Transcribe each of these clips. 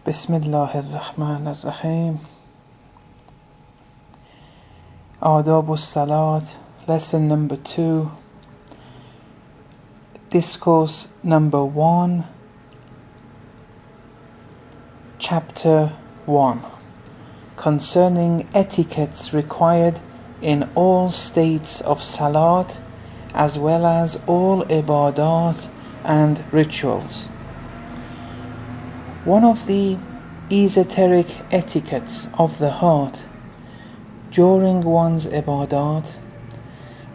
Bismillahirrahmanirrahim. Adabus Salaat, lesson number 2. Discourse number 1. Chapter 1. Concerning etiquettes required in all states of Salat, as well as all ibadat and rituals. One of the esoteric etiquettes of the heart during one's ibadat,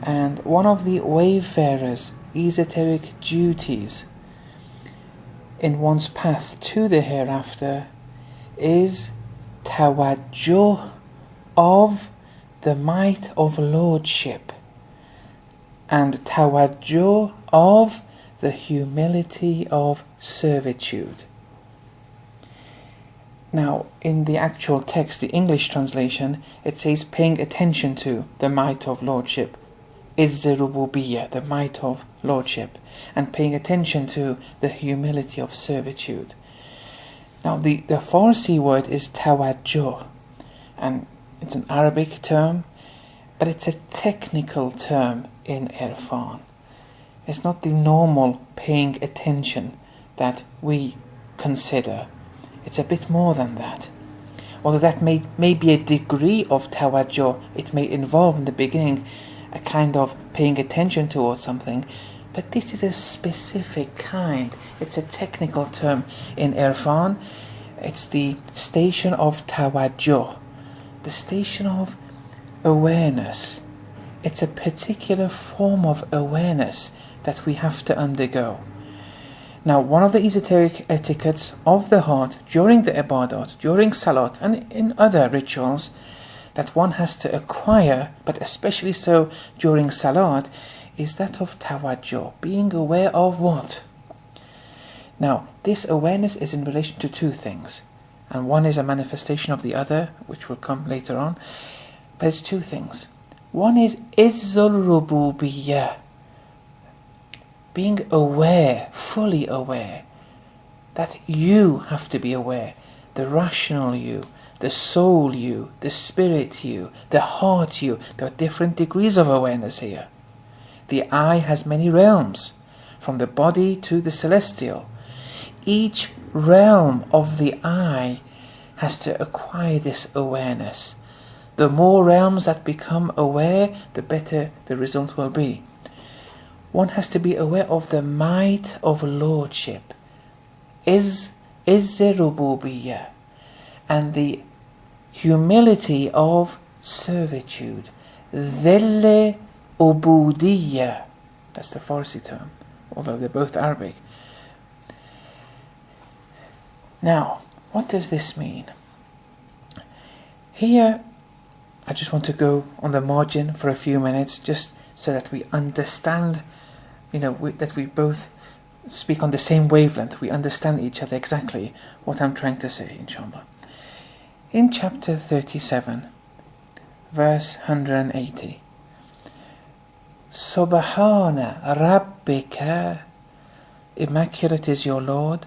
and one of the wayfarer's esoteric duties in one's path to the hereafter, is tawajjuh of the might of lordship and tawajjuh of the humility of servitude. Now, in the actual text, the English translation, it says paying attention to the might of lordship, izz rububiyyah, the might of lordship, and paying attention to the humility of servitude. Now, the Farsi word is tawajjuh, and it's an Arabic term, but it's a technical term in Irfan. It's not the normal paying attention that we consider. It's a bit more than that. Although that may be a degree of tawajjuh, it may involve in the beginning a kind of paying attention towards something, but this is a specific kind. It's a technical term in Irfan. It's the station of tawajjuh, the station of awareness. It's a particular form of awareness that we have to undergo. Now, one of the esoteric etiquettes of the heart during the ibadat, during salat, and in other rituals that one has to acquire, but especially so during salat, is that of tawajjuh, being aware of what? Now, this awareness is in relation to two things, and one is a manifestation of the other, which will come later on, but it's two things. One is izzul rububiyyah, being aware, fully aware, that you have to be aware, the rational you, the soul you, the spirit you, the heart you. There are different degrees of awareness here. The eye has many realms, from the body to the celestial. Each realm of the eye has to acquire this awareness. The more realms that become aware, the better the result will be. One has to be aware of the might of lordship, izz rububiyyah, and the humility of servitude, dhill ubudiyyah. That's the Farsi term, although they're both Arabic. Now, what does this mean? Here, I just want to go on the margin for a few minutes, just so that we understand, that we both speak on the same wavelength. We understand each other exactly what I'm trying to say, inshallah. In chapter 37, verse 180, Subhana Rabbika, immaculate is your Lord,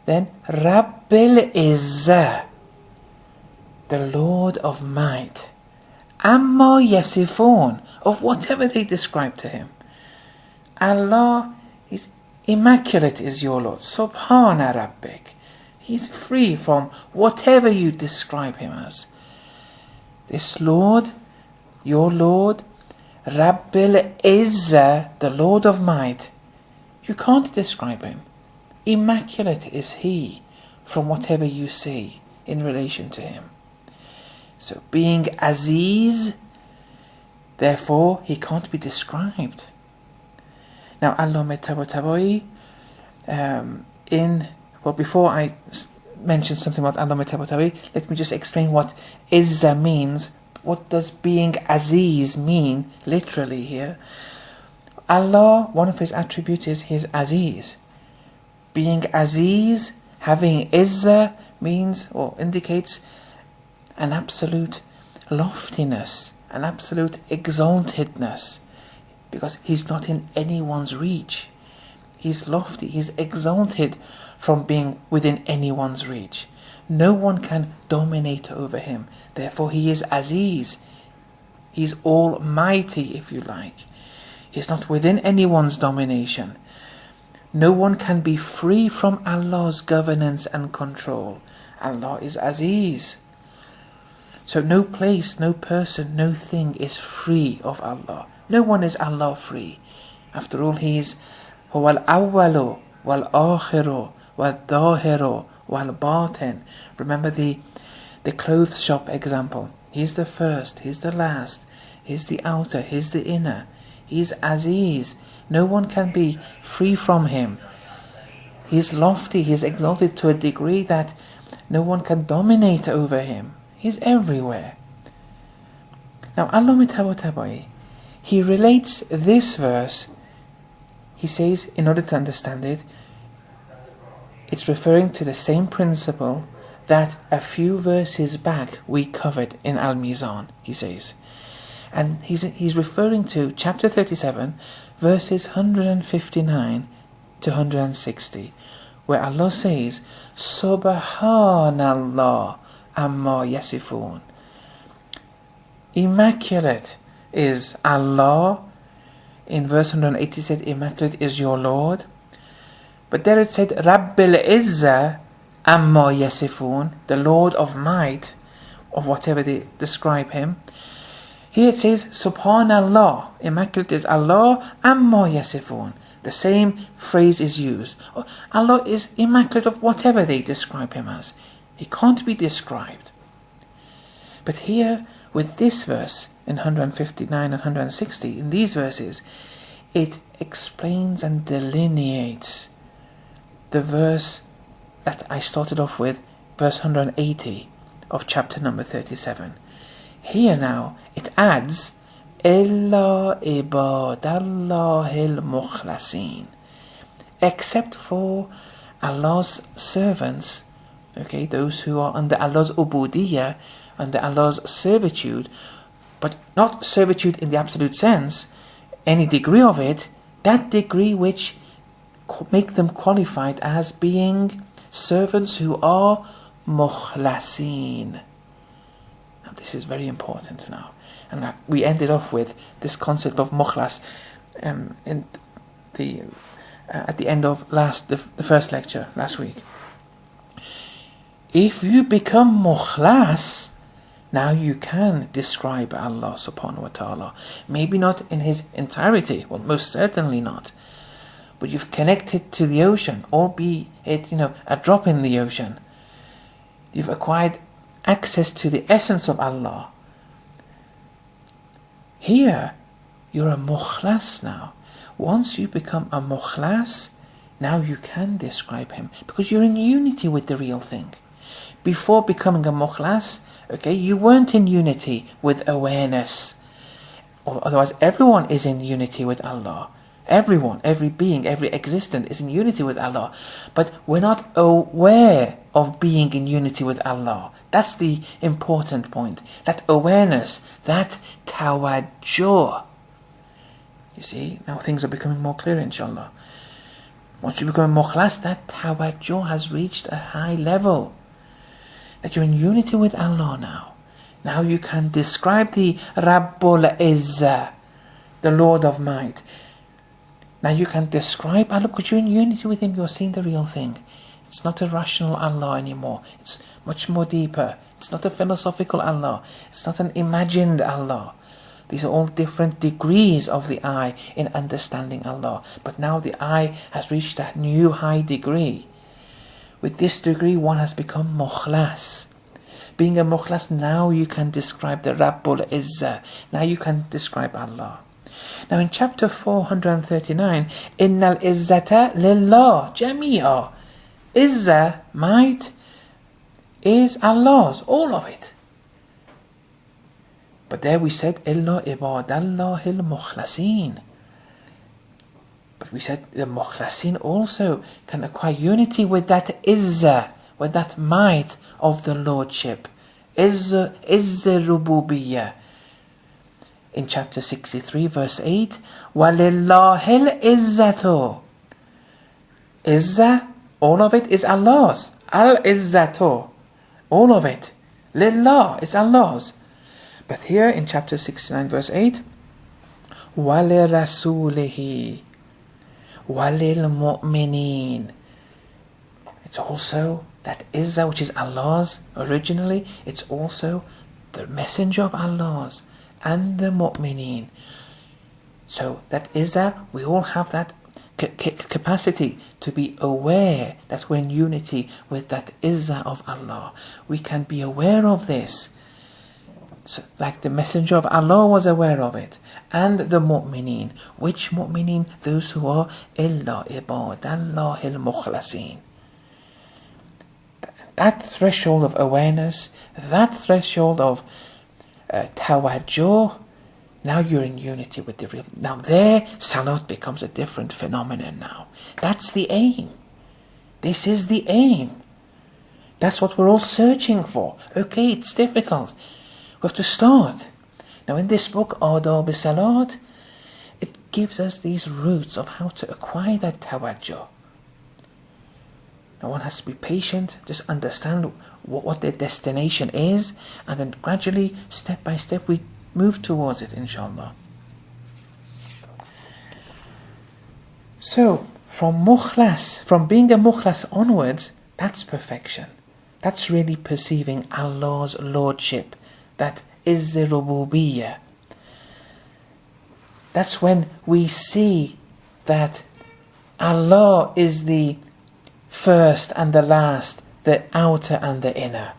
then Rabbil Izzah, the Lord of might, Amma Yasifun, of whatever they describe to him. Allah is immaculate is your Lord, Subhana Rabbik. He's free from whatever you describe him as. This Lord, your Lord, Rabbil Izzah, the Lord of might, you can't describe him. Immaculate is he from whatever you see in relation to him. So being Aziz, therefore he can't be described. Now, Allama Tabatabai, before I mention something about Allama Tabatabai, let me just explain what Izzah means. What does being Aziz mean literally here? Allah, one of his attributes is his Aziz. Being Aziz, having Izzah, means or indicates an absolute loftiness, an absolute exaltedness, because he's not in anyone's reach. He's lofty, he's exalted from being within anyone's reach. No one can dominate over him. Therefore he is Aziz. He's almighty, if you like. He's not within anyone's domination. No one can be free from Allah's governance and control. Allah is Aziz. So no place, no person, no thing is free of Allah. No one is Allah free. After all, He is Huwal Awwalu wal Akhiru wal Dahiru wal Batin. Remember the clothes shop example. He's the first, He's the last, He's the outer, He's the inner. He's Aziz. No one can be free from Him. He's lofty, He's exalted to a degree that no one can dominate over Him. He's everywhere. Now Allah Tabai, He relates this verse, He says, in order to understand it, it's referring to the same principle that a few verses back we covered in Al-Mizan, he says. And he's referring to chapter 37, verses 159 to 160, where Allah says, Subhanallah amma yasifun. Immaculate is Allah. In verse 180 it said, Immaculate is your Lord. But there it said, Rabbil Izza amma yasifun, the Lord of might, of whatever they describe Him. Here it says, Subhanallah, immaculate is Allah, amma yasifun. The same phrase is used. Allah is immaculate of whatever they describe Him as. He can't be described. But here, with this verse, in 159 and 160, in these verses, it explains and delineates the verse that I started off with, verse 180 of chapter number 37. Here now, it adds, إِلَّا إِبَادَ اللَّهِ الْمُخْلَصِينَ, except for Allah's servants, okay, those who are under Allah's ubudiyyah, under Allah's servitude, but not servitude in the absolute sense, any degree of it, that degree which make them qualified as being servants who are mukhlasin. Now this is very important now. And we ended off with this concept of mukhlas at the end of the first lecture last week. If you become mukhlas, now you can describe Allah subhanahu wa ta'ala. Maybe not in His entirety, well, most certainly not. But you've connected to the ocean, albeit a drop in the ocean. You've acquired access to the essence of Allah. Here, you're a mukhlas now. Once you become a mukhlas, now you can describe Him, because you're in unity with the real thing. Before becoming a mukhlas, okay, you weren't in unity with awareness. Otherwise, everyone is in unity with Allah. Everyone, every being, every existent is in unity with Allah. But we're not aware of being in unity with Allah. That's the important point. That awareness, that tawajjuh. You see, now things are becoming more clear, inshallah. Once you become a mukhlas, that tawajjuh has reached a high level. That you're in unity with Allah now. Now you can describe the Rabbul Izzah, the Lord of Might. Now you can describe Allah because you're in unity with Him, you're seeing the real thing. It's not a rational Allah anymore. It's much more deeper. It's not a philosophical Allah. It's not an imagined Allah. These are all different degrees of the eye in understanding Allah. But now the eye has reached that new high degree. With this degree, one has become mukhlas. Being a mukhlas, now you can describe the Rabbul Izzah. Now you can describe Allah. Now in chapter 439, Innal Izzata Lillah Jami'a. Izzah, might, is Allah's, all of it. But there we said, Illa ibadallahil mukhlasin. But we said the mukhlasin also can acquire unity with that izzah, with that might of the Lordship. Izzah rububiyyah. In chapter 63 verse 8, وَلِلَّهِ الْإِزَّةُ. Izzah, all of it is Allah's. Al-Izzatu. All of it. Lillah, it's Allah's. But here in chapter 69 verse 8, وَلِرَسُولِهِ وَلِلْمُؤْمِنِينَ. It's also that Izzah, which is Allah's originally, it's also the messenger of Allah's and the mu'mineen. So that Izzah, we all have that capacity to be aware that we're in unity with that Izzah of Allah. We can be aware of this. So, like the messenger of Allah was aware of it. And the mu'mineen. Which mu'mineen? Those who are illa ibadallahil mukhlasin. That threshold of awareness, that threshold of tawajjuh, now you're in unity with the real. Now there, salat becomes a different phenomenon now. That's the aim. This is the aim. That's what we're all searching for. Okay, it's difficult. We have to start. Now in this book, Adabus Salaat, it gives us these routes of how to acquire that tawajjuh. Now one has to be patient, just understand what their destination is, and then gradually, step by step, we move towards it, inshallah. So, from being a mukhlas onwards, that's perfection. That's really perceiving Allah's lordship. That is the rububiyyah. That's when we see that Allah is the first and the last, the outer and the inner.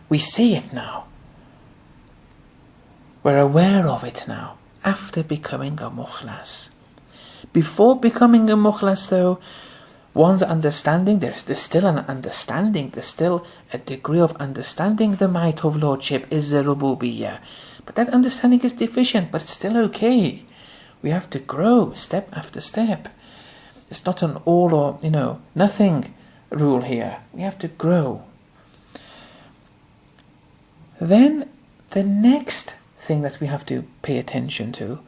We see it now. We're aware of it now, after becoming a mukhlas. Before becoming a mukhlas though, one's understanding, there's still an understanding, there's still a degree of understanding the might of lordship is the rububiyyah. But that understanding is deficient, but it's still okay. We have to grow step after step. It's not an all or, nothing rule here. We have to grow. Then the next thing that we have to pay attention to,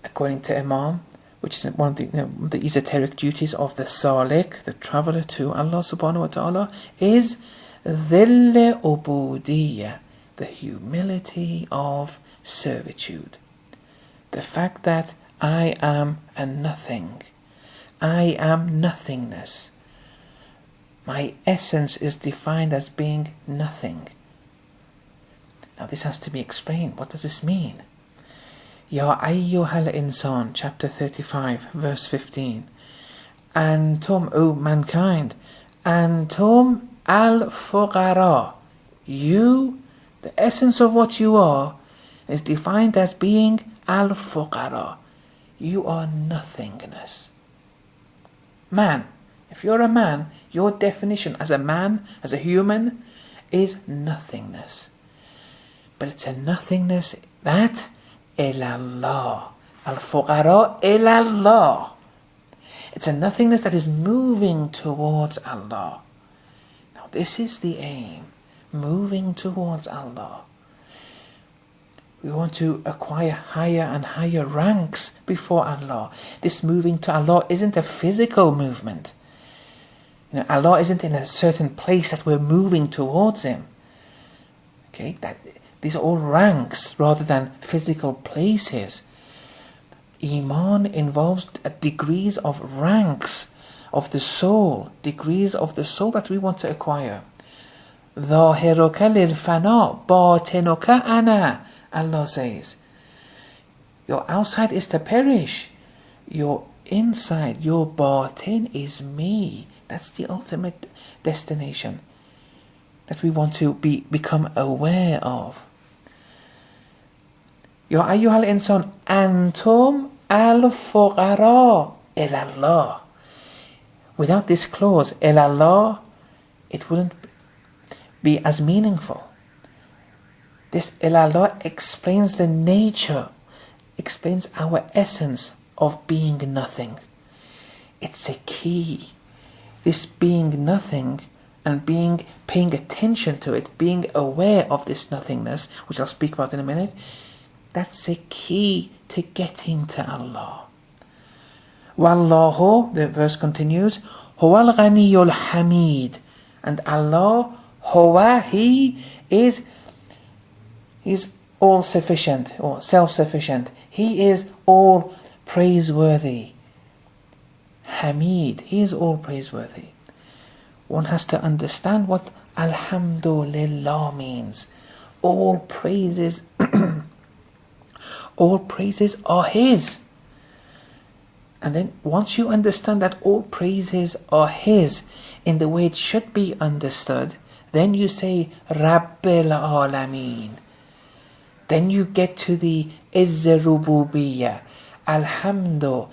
according to Imam, which is one of the esoteric duties of the salik, the traveller to Allah subhanahu wa ta'ala, is dhil ubudiyyah, the humility of servitude. The fact that I am a nothing. I am nothingness. My essence is defined as being nothing. Now this has to be explained. What does this mean? Ya ayyuhal insan, chapter 35, verse 15. Antum, O mankind, antum al-fuqara. You, the essence of what you are, is defined as being al-fuqara. You are nothingness. Man, if you're a man, your definition as a man, as a human, is nothingness. But it's a nothingness that ilallah. Al-fuqara ilallah. It's a nothingness that is moving towards Allah. Now this is the aim. Moving towards Allah. We want to acquire higher and higher ranks before Allah. This moving to Allah isn't a physical movement. Allah isn't in a certain place that we're moving towards Him. Okay, these are all ranks rather than physical places. Iman involves degrees of ranks of the soul, degrees of the soul that we want to acquire. ظاهرك للفناء باطنك أنا, Allah says. Your outside is to perish. Your inside, your batin is me. That's the ultimate destination that we want to become aware of. Ya ayyuhal insan, antum al-fuqara ilallah. Without this clause, ilallah, it wouldn't be as meaningful. This ilallah explains the nature, explains our essence of being nothing. It's a key. This being nothing and paying attention to it, being aware of this nothingness, which I'll speak about in a minute, that's a key to getting to Allah. Wallahu, the verse continues, Huwal Ghaniyul Hamid, and Allah Huwa, he is all sufficient or self-sufficient. He is all praiseworthy. Hamid, he is all praiseworthy. One has to understand what Alhamdulillah means. All praises all praises are his. And then once you understand that all praises are his in the way it should be understood, then you say Rabbil Alameen. Then you get to the Izz Rububiyyah. Alhamdulillah.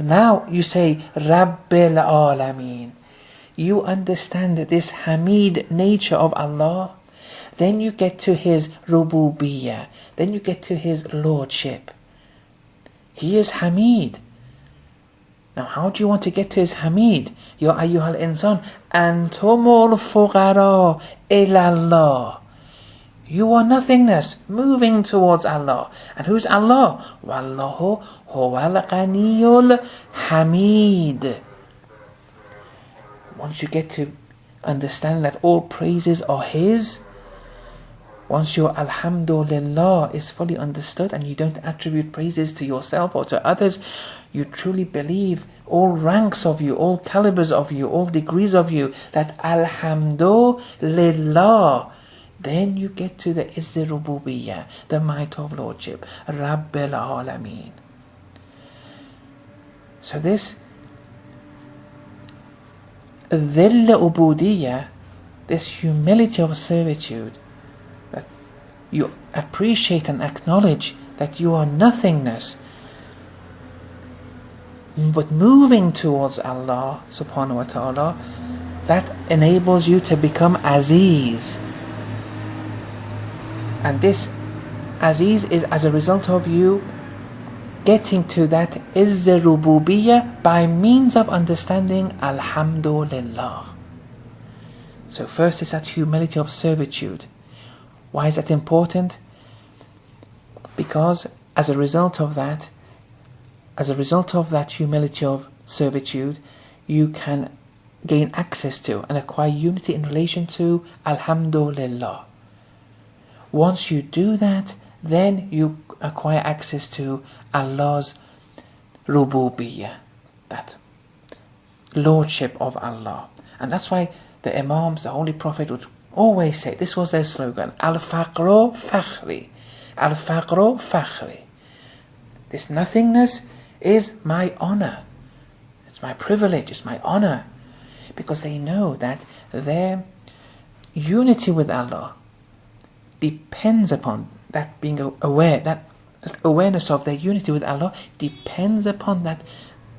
Now you say Rabbil Alameen. You understand this Hamid nature of Allah. Then you get to his Rububiyyah. Then you get to his Lordship. He is Hamid. Now how do you want to get to his Hamid? Ya ayyuhal insan, antumul fuqara ilallah. You are nothingness, moving towards Allah. And who's Allah? Wallahu huwal ghaniyul hamid. Once you get to understand that all praises are his, once your Alhamdulillah is fully understood and you don't attribute praises to yourself or to others, you truly believe all ranks of you, all calibers of you, all degrees of you, that Alhamdulillah. Then you get to the Izz Rububiyyah, the might of Lordship, Rabbil Alameen. So this Dhill Ubudiyyah, this humility of servitude, that you appreciate and acknowledge that you are nothingness, but moving towards Allah subhanahu wa ta'ala, that enables you to become Aziz. And this Aziz is as a result of you getting to that Izz Rububiyyah by means of understanding Alhamdulillah. So first is that humility of servitude. Why is that important? Because as a result of that humility of servitude, you can gain access to and acquire unity in relation to Alhamdulillah. Once you do that, then you acquire access to Allah's Rububiyyah, that Lordship of Allah. And that's why the Imams, the Holy Prophet would always say, this was their slogan, Al-Faqru Fakhri. Al-Faqru Fakhri. This nothingness is my honor. It's my privilege, it's my honor. Because they know that their unity with Allah depends upon that being aware, that awareness of their unity with Allah depends upon that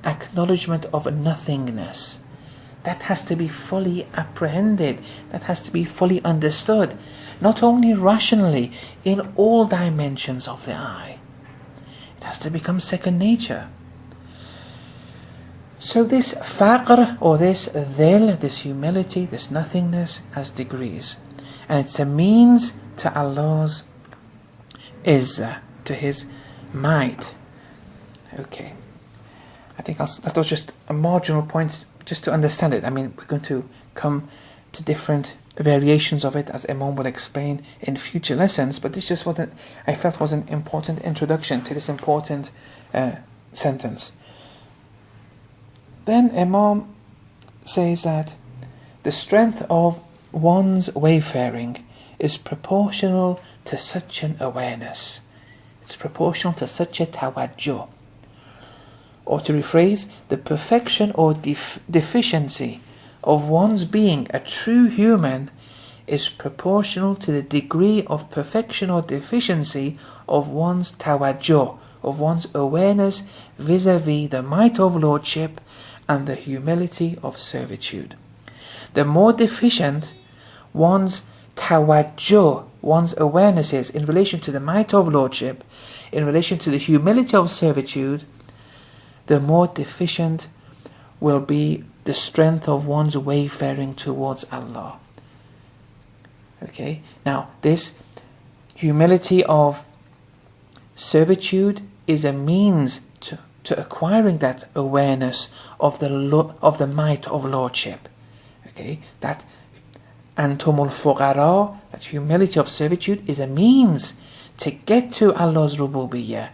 acknowledgement of nothingness. That has to be fully apprehended, that has to be fully understood, not only rationally, in all dimensions of the eye. It has to become second nature. So this faqr, or this dhil, this humility, this nothingness, has degrees. And it's a means to Allah's izzah, to his might. Okay. I think that was just a marginal point, just to understand it. I mean, we're going to come to different variations of it, as Imam will explain in future lessons, but this just wasn't, I felt was an important introduction to this important sentence. Then Imam says that the strength of one's wayfaring is proportional to such an awareness. It's proportional to such a tawajjuh. Or to rephrase, the perfection or deficiency of one's being a true human is proportional to the degree of perfection or deficiency of one's tawajjuh, of one's awareness vis-a-vis the might of Lordship and the humility of servitude. The more deficient one's tawajjuh, one's awareness is in relation to the might of Lordship, in relation to the humility of servitude, the more deficient will be the strength of one's wayfaring towards Allah. Okay, now this humility of servitude is a means to acquiring that awareness of the might of Lordship. Okay, that antumul fuqara, that humility of servitude, is a means to get to Allah's rububiyyah.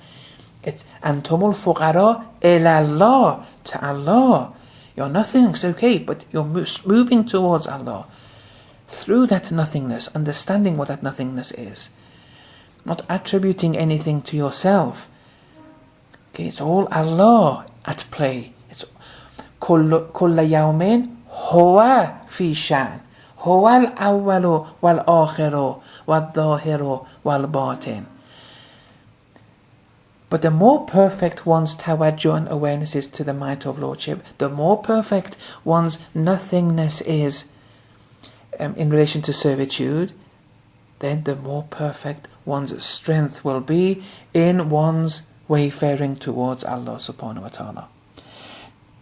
It's antumul fuqara ilallah, to Allah. You're nothing, it's okay, but you're moving towards Allah. Through that nothingness, understanding what that nothingness is. Not attributing anything to yourself. Okay, it's all Allah at play. It's kulla yawmin huwa fi shan. Huwa al-awwalu wal-akhiru wal-dhahiru wal-batin. But the more perfect one's tawajjuh and awareness is to the might of Lordship, the more perfect one's nothingness is in relation to servitude, then the more perfect one's strength will be in one's wayfaring towards Allah subhanahu wa ta'ala.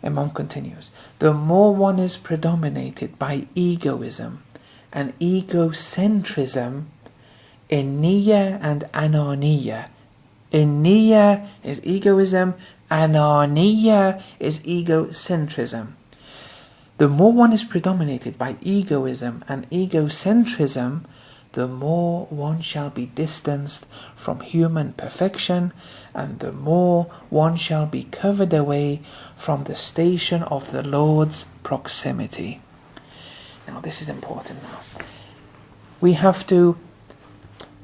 Imam continues, the more one is predominated by egoism and egocentrism in niyyah and ananiyyah. In niyyah is egoism, ananiyyah is egocentrism. The more one is predominated by egoism and egocentrism, the more one shall be distanced from human perfection, and the more one shall be covered away from the station of the Lord's proximity. Now this is important now. We have to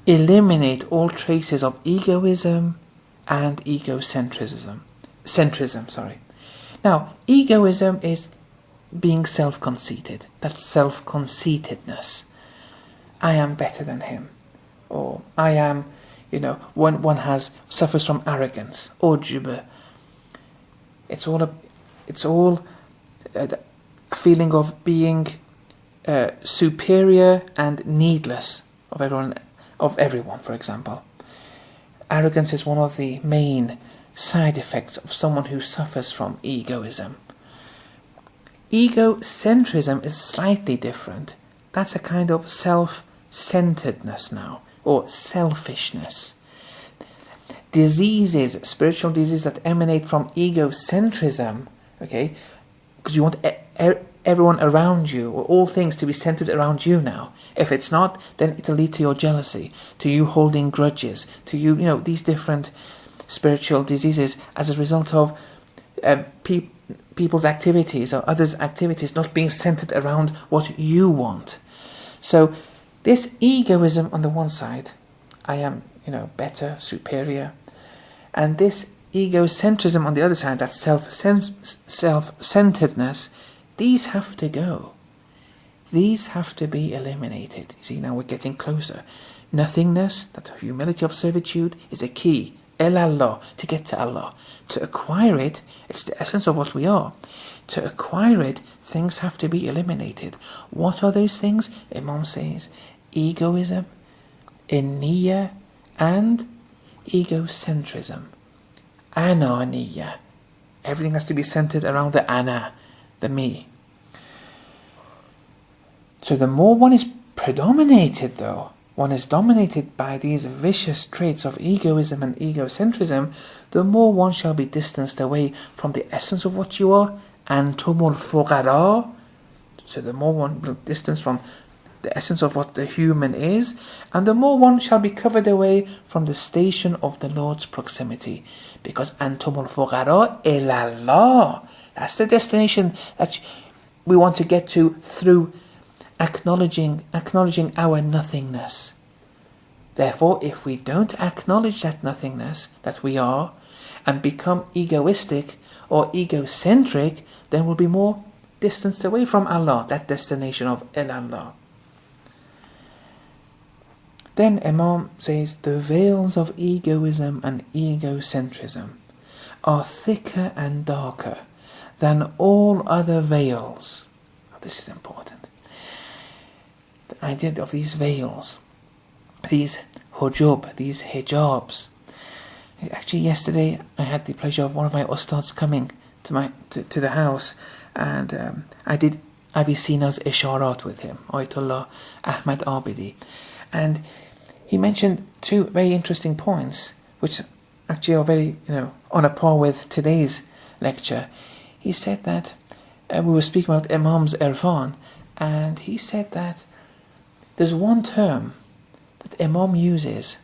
eliminate all traces of egoism and egocentrism. Now, egoism is being self-conceited. That's self-conceitedness. I am better than him. Or I am, one suffers from arrogance, ujub. It's all a feeling of being superior and needless of everyone, for example. Arrogance is one of the main side effects of someone who suffers from egoism. Egocentrism is slightly different. That's a kind of self-centeredness now, or selfishness. Diseases, spiritual diseases that emanate from egocentrism, okay, because you want everyone around you, or all things, to be centered around you now. If it's not, then it'll lead to your jealousy, to you holding grudges, to you, these different spiritual diseases as a result of people's activities or others' activities not being centered around what you want. So this egoism on the one side, I am, better, superior, and this egocentrism on the other side, that self-centeredness, these have to go. These have to be eliminated. You see, now we're getting closer. Nothingness, that humility of servitude, is a key. Allah, to get to Allah. To acquire it, it's the essence of what we are. To acquire it, things have to be eliminated. What are those things? Imam says, egoism, niyyah, and egocentrism. Ananiyyah. Everything has to be centered around the ana, the me. So the more one is predominated, though, one is dominated by these vicious traits of egoism and egocentrism, the more one shall be distanced away from the essence of what you are, antumul fuqara. So the more one will distance from the essence of what the human is, and the more one shall be covered away from the station of the Lord's proximity. Because antumul fuqara ilallah. That's the destination that we want to get to through acknowledging our nothingness. Therefore, if we don't acknowledge that nothingness that we are, and become egoistic or egocentric, then we'll be more distanced away from Allah, that destination of ilallah. Then Imam says, the veils of egoism and egocentrism are thicker and darker than all other veils. This is important. The idea of these veils, these hujub, these hijabs. Actually, yesterday I had the pleasure of one of my ustads coming to the house, and I did Avicenna's Isharat with him, Ayatollah Ahmad Abidi, and he mentioned two very interesting points, which actually are very, on a par with today's lecture. He said that we were speaking about Imam's Irfan, And he said that there's one term that Imam uses,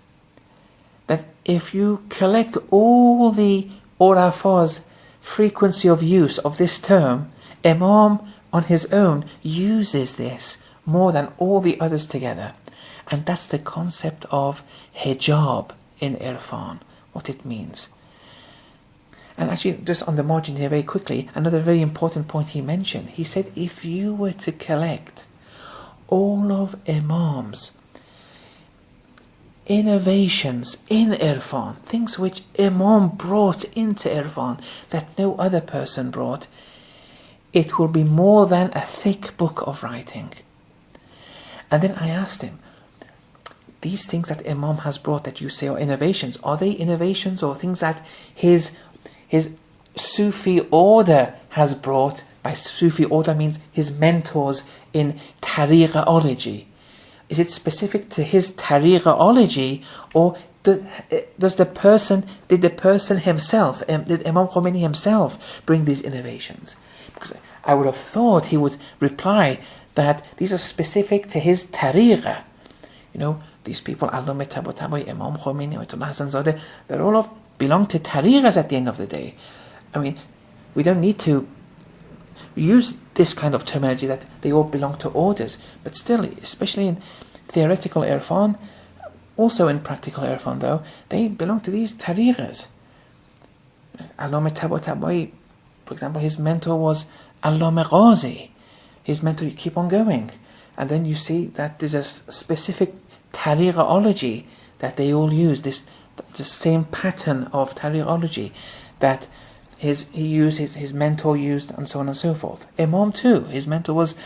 that if you collect all the Urafa's frequency of use of this term, Imam on his own uses this more than all the others together. And that's the concept of hijab in Irfan, what it means. And actually, just on the margin here very quickly, another very important point he mentioned. He said if you were to collect all of Imam's innovations in Irfan, things which Imam brought into Irfan that no other person brought, it will be more than a thick book of writing. And then I asked him, these things that Imam has brought that you say are innovations, are they innovations or things that his Sufi order has brought? By Sufi order means his mentors in tariqaology. Is it specific to his tariqaology, or did the person himself, did Imam Khomeini himself bring these innovations? Because I would have thought he would reply that these are specific to his tariqa. You know, these people, Allama Tabatabai, Imam Khomeini, Ayatollah Hassan Zadeh, they're all belong to tariqas at the end of the day. I mean, we don't need to use this kind of terminology that they all belong to orders, but still, especially in theoretical Irfan, also in practical Irfan though, they belong to these tariqas. Allama Tabatabai, for example, his mentor was Allama Ghazi. His mentor, you keep on going. And then you see that there's a specific tariqaology that they all use, the same pattern of tariqaology that his mentor used, and so on and so forth. Imam too, his mentor was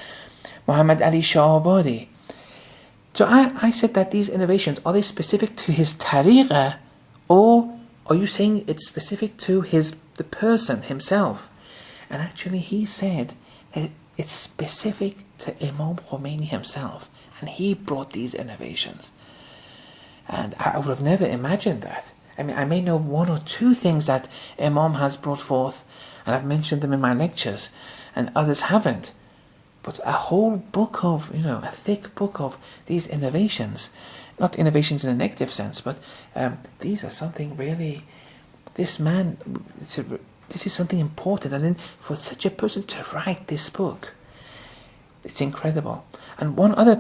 Muhammad Ali Shah Abadi. So I said that these innovations, are they specific to his tariqa, or are you saying it's specific to the person himself? And actually he said it's specific to Imam Khomeini himself, and he brought these innovations. And I would have never imagined that. I mean, I may know one or two things that Imam has brought forth, and I've mentioned them in my lectures, and others haven't. But a whole book of, a thick book of these innovations, not innovations in a negative sense, but these are something really, this man, this is something important. And then for such a person to write this book, it's incredible. And one other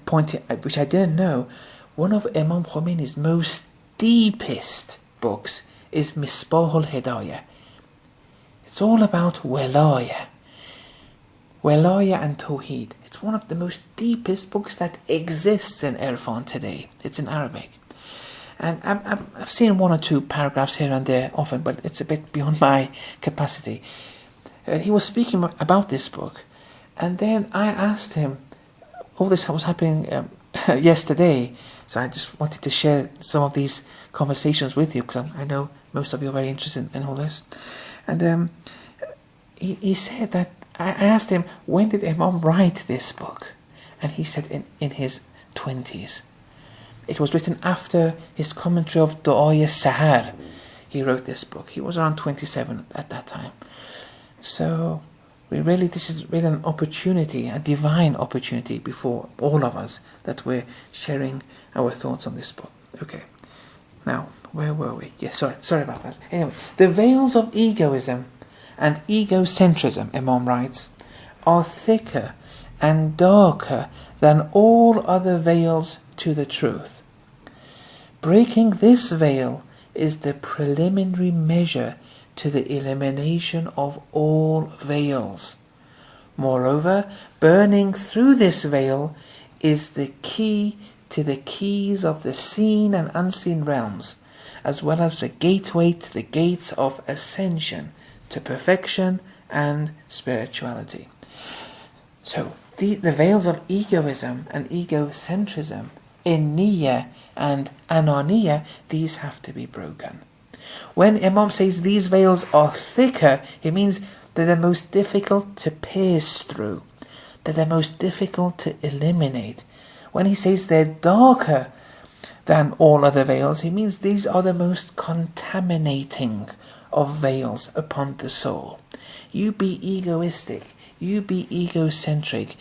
point which I didn't know, one of Imam Khomeini's most deepest books is Misbah al-Hidayah. It's all about Walaya and Tawheed. It's one of the most deepest books that exists in Irfan today. It's in Arabic. And I've seen one or two paragraphs here and there often, but it's a bit beyond my capacity. He was speaking about this book, and then I asked him, all this was happening yesterday, so I just wanted to share some of these conversations with you, because I know most of you are very interested in all this. And he said that, I asked him, when did Imam write this book? And he said in his 20s. It was written after his commentary of Du'ay Sahar. He wrote this book. He was around 27 at that time. So this is really an opportunity, a divine opportunity before all of us, that we're sharing our thoughts on this book. Okay. Now, where were we? Yes, sorry about that. Anyway, the veils of egoism and egocentrism, Imam writes, are thicker and darker than all other veils to the truth. Breaking this veil is the preliminary measure to the elimination of all veils. Moreover, burning through this veil is the key to the keys of the seen and unseen realms, as well as the gateway to the gates of ascension to perfection and spirituality. So the veils of egoism and egocentrism in Niyyah and Ananiya, these have to be broken. When Imam says these veils are thicker, he means they're the most difficult to pierce through. They're the most difficult to eliminate. When he says they're darker than all other veils, he means these are the most contaminating of veils upon the soul. you be egoistic, you be egocentric.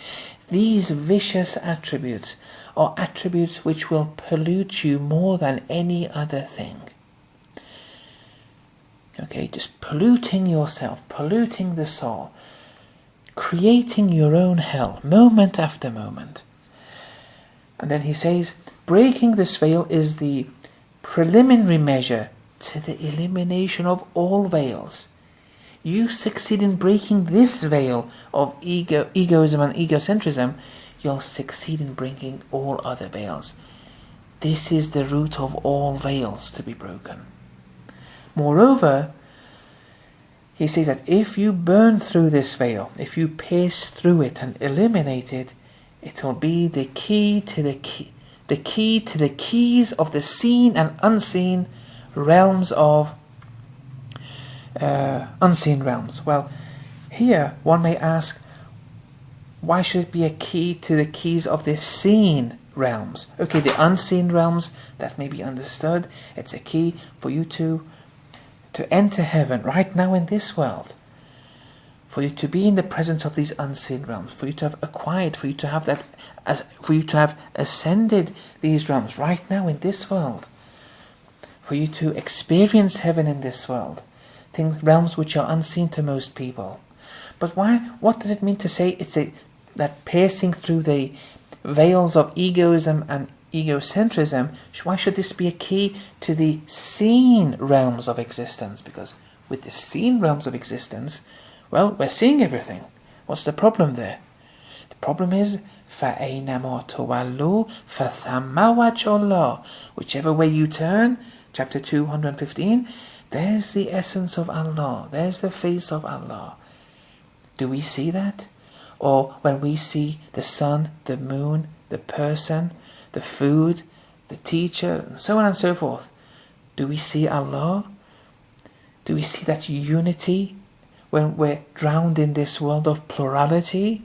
These vicious attributes are attributes which will pollute you more than any other thing. Okay, just polluting yourself, polluting the soul, creating your own hell, moment after moment. And then he says, breaking this veil is the preliminary measure to the elimination of all veils. You succeed in breaking this veil of egoism and egocentrism, you'll succeed in breaking all other veils. This is the root of all veils to be broken. Moreover, he says that if you burn through this veil, if you pierce through it and eliminate it, it will be the key to the keys of the seen and unseen realms of unseen realms. Well, here one may ask, why should it be a key to the keys of the seen realms? Okay, the unseen realms, that may be understood. It's a key for you to enter heaven right now in this world, for you to be in the presence of these unseen realms, for you to have acquired, for you to have that, for you to have ascended these realms right now in this world, for you to experience heaven in this world, realms which are unseen to most people. But why? What does it mean to say that piercing through the veils of egoism and egocentrism? Why should this be a key to the seen realms of existence? Because with the seen realms of existence, well, we're seeing everything. What's the problem there? The problem is فَأَيْنَمَا تُوَلُّوا فَثَمَّ وَجْهُ اللَّهِ. Whichever way you turn, chapter 215, there's the essence of Allah. There's the face of Allah. Do we see that? Or when we see the sun, the moon, the person, the food, the teacher, and so on and so forth, do we see Allah? Do we see that unity when we're drowned in this world of plurality?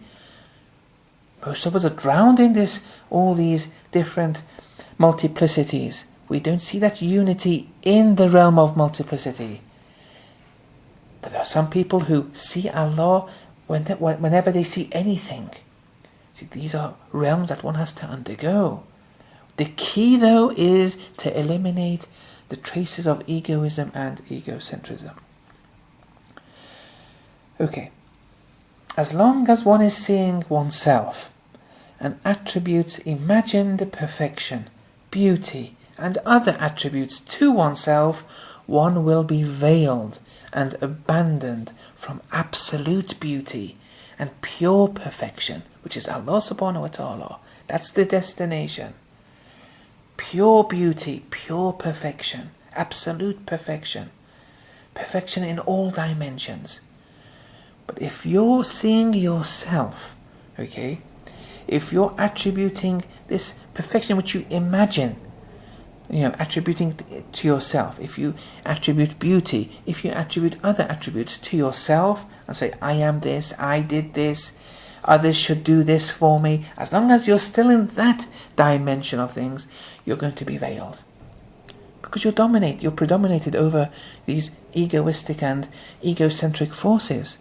Most of us are drowned in all these different multiplicities. We don't see that unity in the realm of multiplicity. But there are some people who see Allah whenever they see anything. See, these are realms that one has to undergo. The key, though, is to eliminate the traces of egoism and egocentrism. Okay. As long as one is seeing oneself and attributes imagined perfection, beauty, and other attributes to oneself, one will be veiled and abandoned from absolute beauty and pure perfection, which is Allah subhanahu wa ta'ala. That's the destination. Pure beauty, pure perfection, absolute perfection. Perfection in all dimensions. But if you're seeing yourself, okay, if you're attributing this perfection which you imagine, attributing to yourself, if you attribute beauty, if you attribute other attributes to yourself and say, I am this, I did this, others should do this for me, as long as you're still in that dimension of things, you're going to be veiled. Because you're predominated over these egoistic and egocentric forces.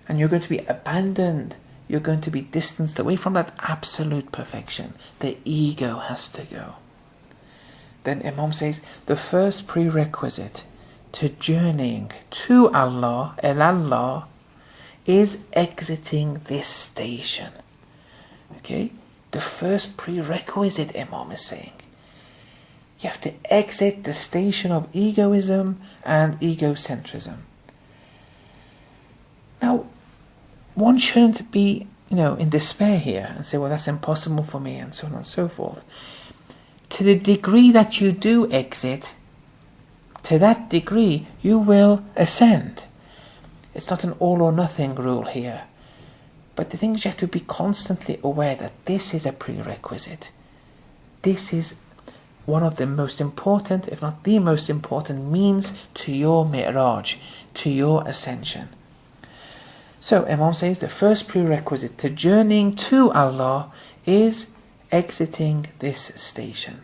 And you're going to be abandoned. You're going to be distanced away from that absolute perfection. The ego has to go. Then Imam says, the first prerequisite to journeying to Allah, El-Allah, is exiting this station. Okay? The first prerequisite, Imam is saying. You have to exit the station of egoism and egocentrism. Now, one shouldn't be, in despair here and say, well, that's impossible for me, and so on and so forth. To the degree that you do exit, to that degree you will ascend. It's not an all or nothing rule here. But the thing is, you have to be constantly aware that this is a prerequisite. This is one of the most important, if not the most important means to your mi'raj, to your ascension. So Imam says the first prerequisite to journeying to Allah is exiting this station.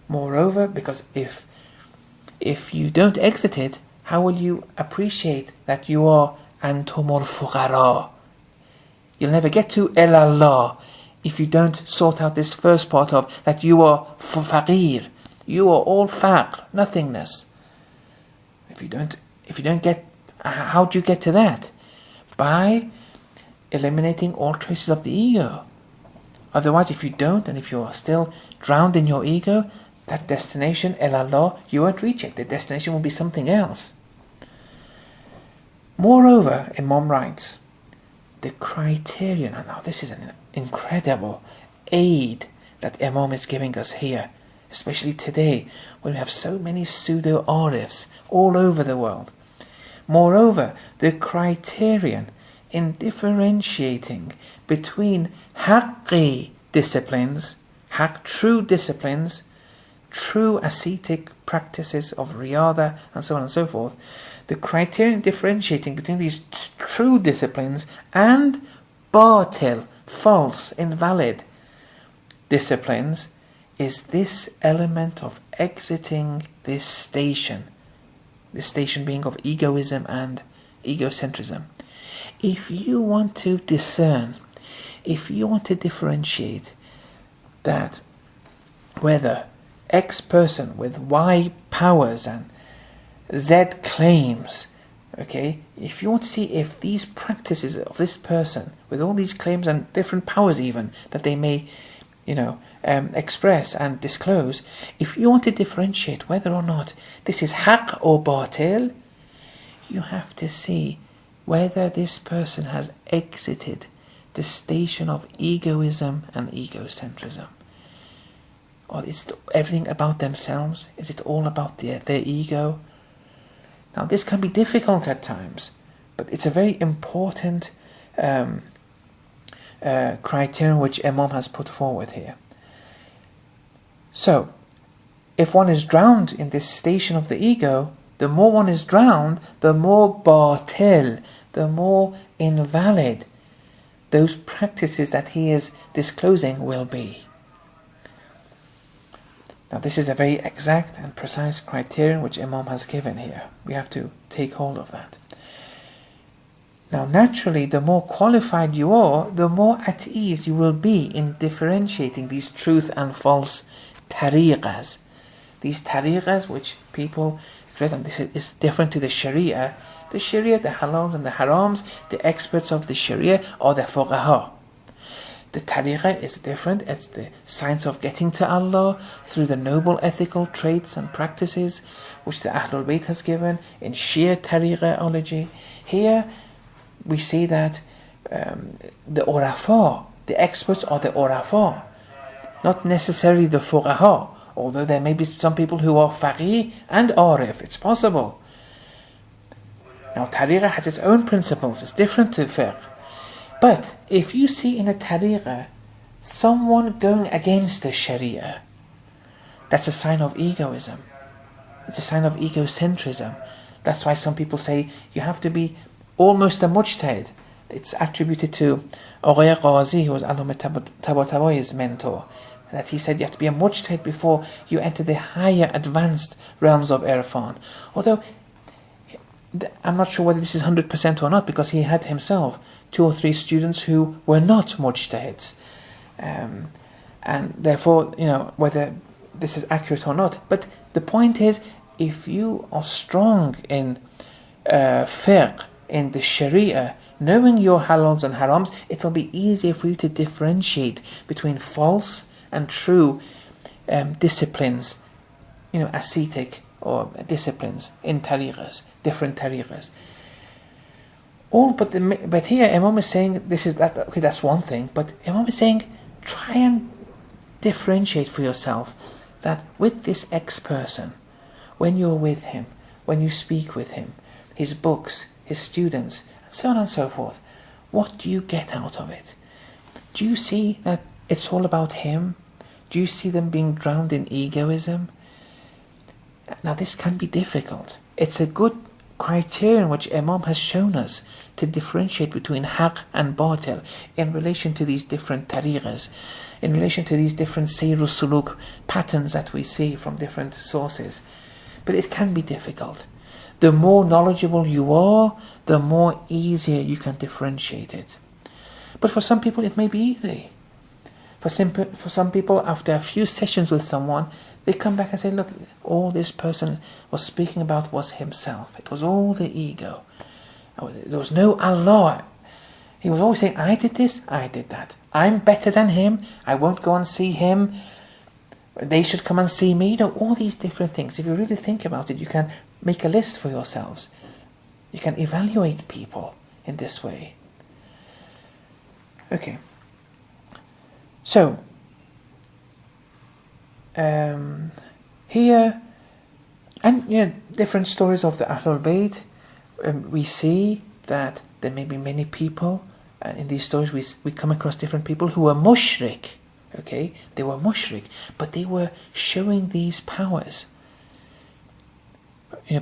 Moreover, because if you don't exit it, how will you appreciate that you are أنتم الفقراء. You'll never get to ilallah if you don't sort out this first part of that you are faqir. You are all faqr, nothingness. If you don't get, how do you get to that? By eliminating all traces of the ego. Otherwise, if you don't, and if you're still drowned in your ego, that destination, ilallah, you won't reach it. The destination will be something else. Moreover, Imam writes, the criterion, and now this is an incredible aid that Imam is giving us here, especially today when we have so many pseudo-arifs all over the world. Moreover, the criterion in differentiating between haqqi disciplines, true disciplines, true ascetic practices of riyada and so on and so forth, the criterion differentiating between these true disciplines and batil, false, invalid disciplines is this element of exiting this station being of egoism and egocentrism. If you want to discern, if you want to differentiate that whether X person with Y powers and Z claims, okay, if you want to see if these practices of this person with all these claims and different powers even that they may, express and disclose, if you want to differentiate whether or not this is haqq or batil, you have to see whether this person has exited the station of egoism and egocentrism. Or is it everything about themselves? Is it all about their ego? Now this can be difficult at times, but it's a very important criterion which Imam has put forward here. So, if one is drowned in this station of the ego, the more one is drowned, the more batil, the more invalid those practices that he is disclosing will be. Now this is a very exact and precise criterion which Imam has given here. We have to take hold of that. Now naturally, the more qualified you are, the more at ease you will be in differentiating these truth and false tariqas. These tariqas which people create, and this is different to the Sharia. The Sharia, the halals and the harams, the experts of the Sharia are the fuqaha. The tariqah is different. It's the science of getting to Allah through the noble ethical traits and practices which the Ahlul Bayt has given in Shia tariqahology. Here we see that the urafa, the experts are the urafa, not necessarily the fuqaha, although there may be some people who are faqih and arif. It's possible. Now tariqah has its own principles. It's different to fiqh. But if you see in a tariqah someone going against the Sharia, that's a sign of egoism. It's a sign of egocentrism. That's why some people say you have to be almost a mujtahid. It's attributed to Ughaya Qazi, who was Allama Tabatabayi's mentor, that he said you have to be a mujtahid before you enter the higher advanced realms of irfan. Although I'm not sure whether this is 100% or not, because he had himself 2 or 3 students who were not mujtahids, and therefore whether this is accurate or not. But the point is, if you are strong in fiqh, in the Sharia, knowing your halals and harams, it will be easier for you to differentiate between false and true disciplines, ascetic or disciplines in tariqas, different tariqas. But here Imam is saying that's one thing, but Imam is saying try and differentiate for yourself that with this X person, when you're with him, when you speak with him, his books, his students, and so on and so forth, what do you get out of it? Do you see that it's all about him? Do you see them being drowned in egoism? Now this can be difficult. It's a good criterion which Imam has shown us to differentiate between haqq and batil in relation to these different tariqas, in relation to these different sayr suluk patterns that we see from different sources. But it can be difficult. The more knowledgeable you are, the more easier you can differentiate it. But for some people it may be easy. For some people, after a few sessions with someone, they come back and say, look, all this person was speaking about was himself. It was all the ego. There was no Allah. He was always saying, I did this, I did that. I'm better than him. I won't go and see him. They should come and see me. All these different things. If you really think about it, you can make a list for yourselves. You can evaluate people in this way. Okay. So, here, and different stories of the Ahlul Bayt, we see that there may be many people, in these stories we come across different people who were mushrik, okay? They were mushrik, but they were showing these powers.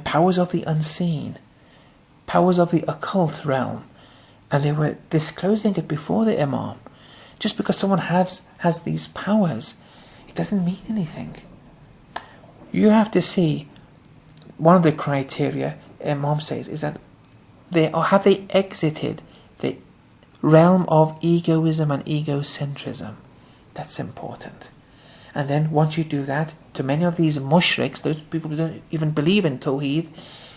Powers of the unseen, powers of the occult realm, and they were disclosing it before the Imam. Just because someone has these powers, it doesn't mean anything. You have to see, one of the criteria Imam says is that have they exited the realm of egoism and egocentrism. That's important. And then once you do that, to many of these mushriks, those people who don't even believe in Tawheed,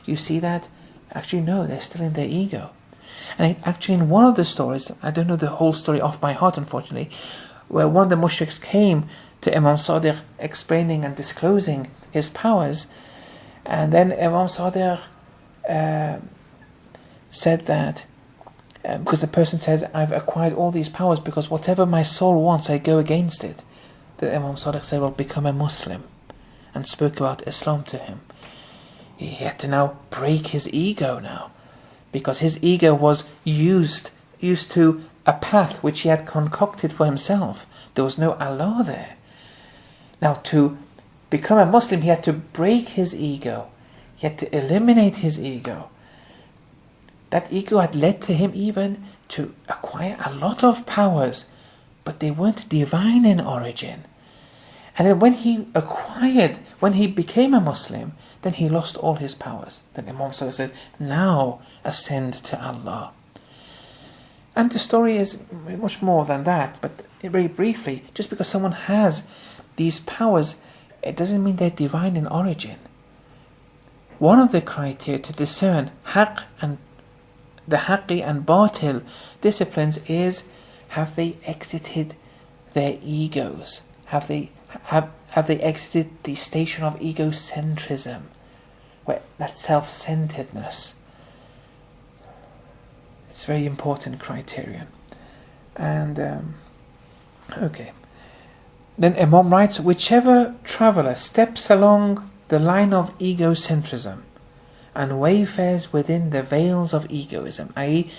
you see that, actually no, they're still in their ego. And actually in one of the stories, I don't know the whole story off by heart unfortunately, where one of the mushriks came to Imam Sadiq explaining and disclosing his powers, and then Imam Sadiq said that, because the person said, I've acquired all these powers because whatever my soul wants, I go against it. The Imam Sadiq said, well, become a Muslim, and spoke about Islam to him. He had to now break his ego now, because his ego was used to a path which he had concocted for himself. There was no Allah there. Now to become a Muslim, he had to break his ego. He had to eliminate his ego. That ego had led to him even to acquire a lot of powers, but they weren't divine in origin. And then when he became a Muslim, then he lost all his powers. Then Imam Sallallahu said, now ascend to Allah. And the story is much more than that, but very briefly, just because someone has these powers, it doesn't mean they're divine in origin. One of the criteria to discern haqq and the haqqi and batil disciplines is, have they exited their egos? Have they exited the station of egocentrism, where that self-centeredness? It's a very important criterion. And okay. Then Imam writes, whichever traveller steps along the line of egocentrism and wayfares within the veils of egoism, i.e.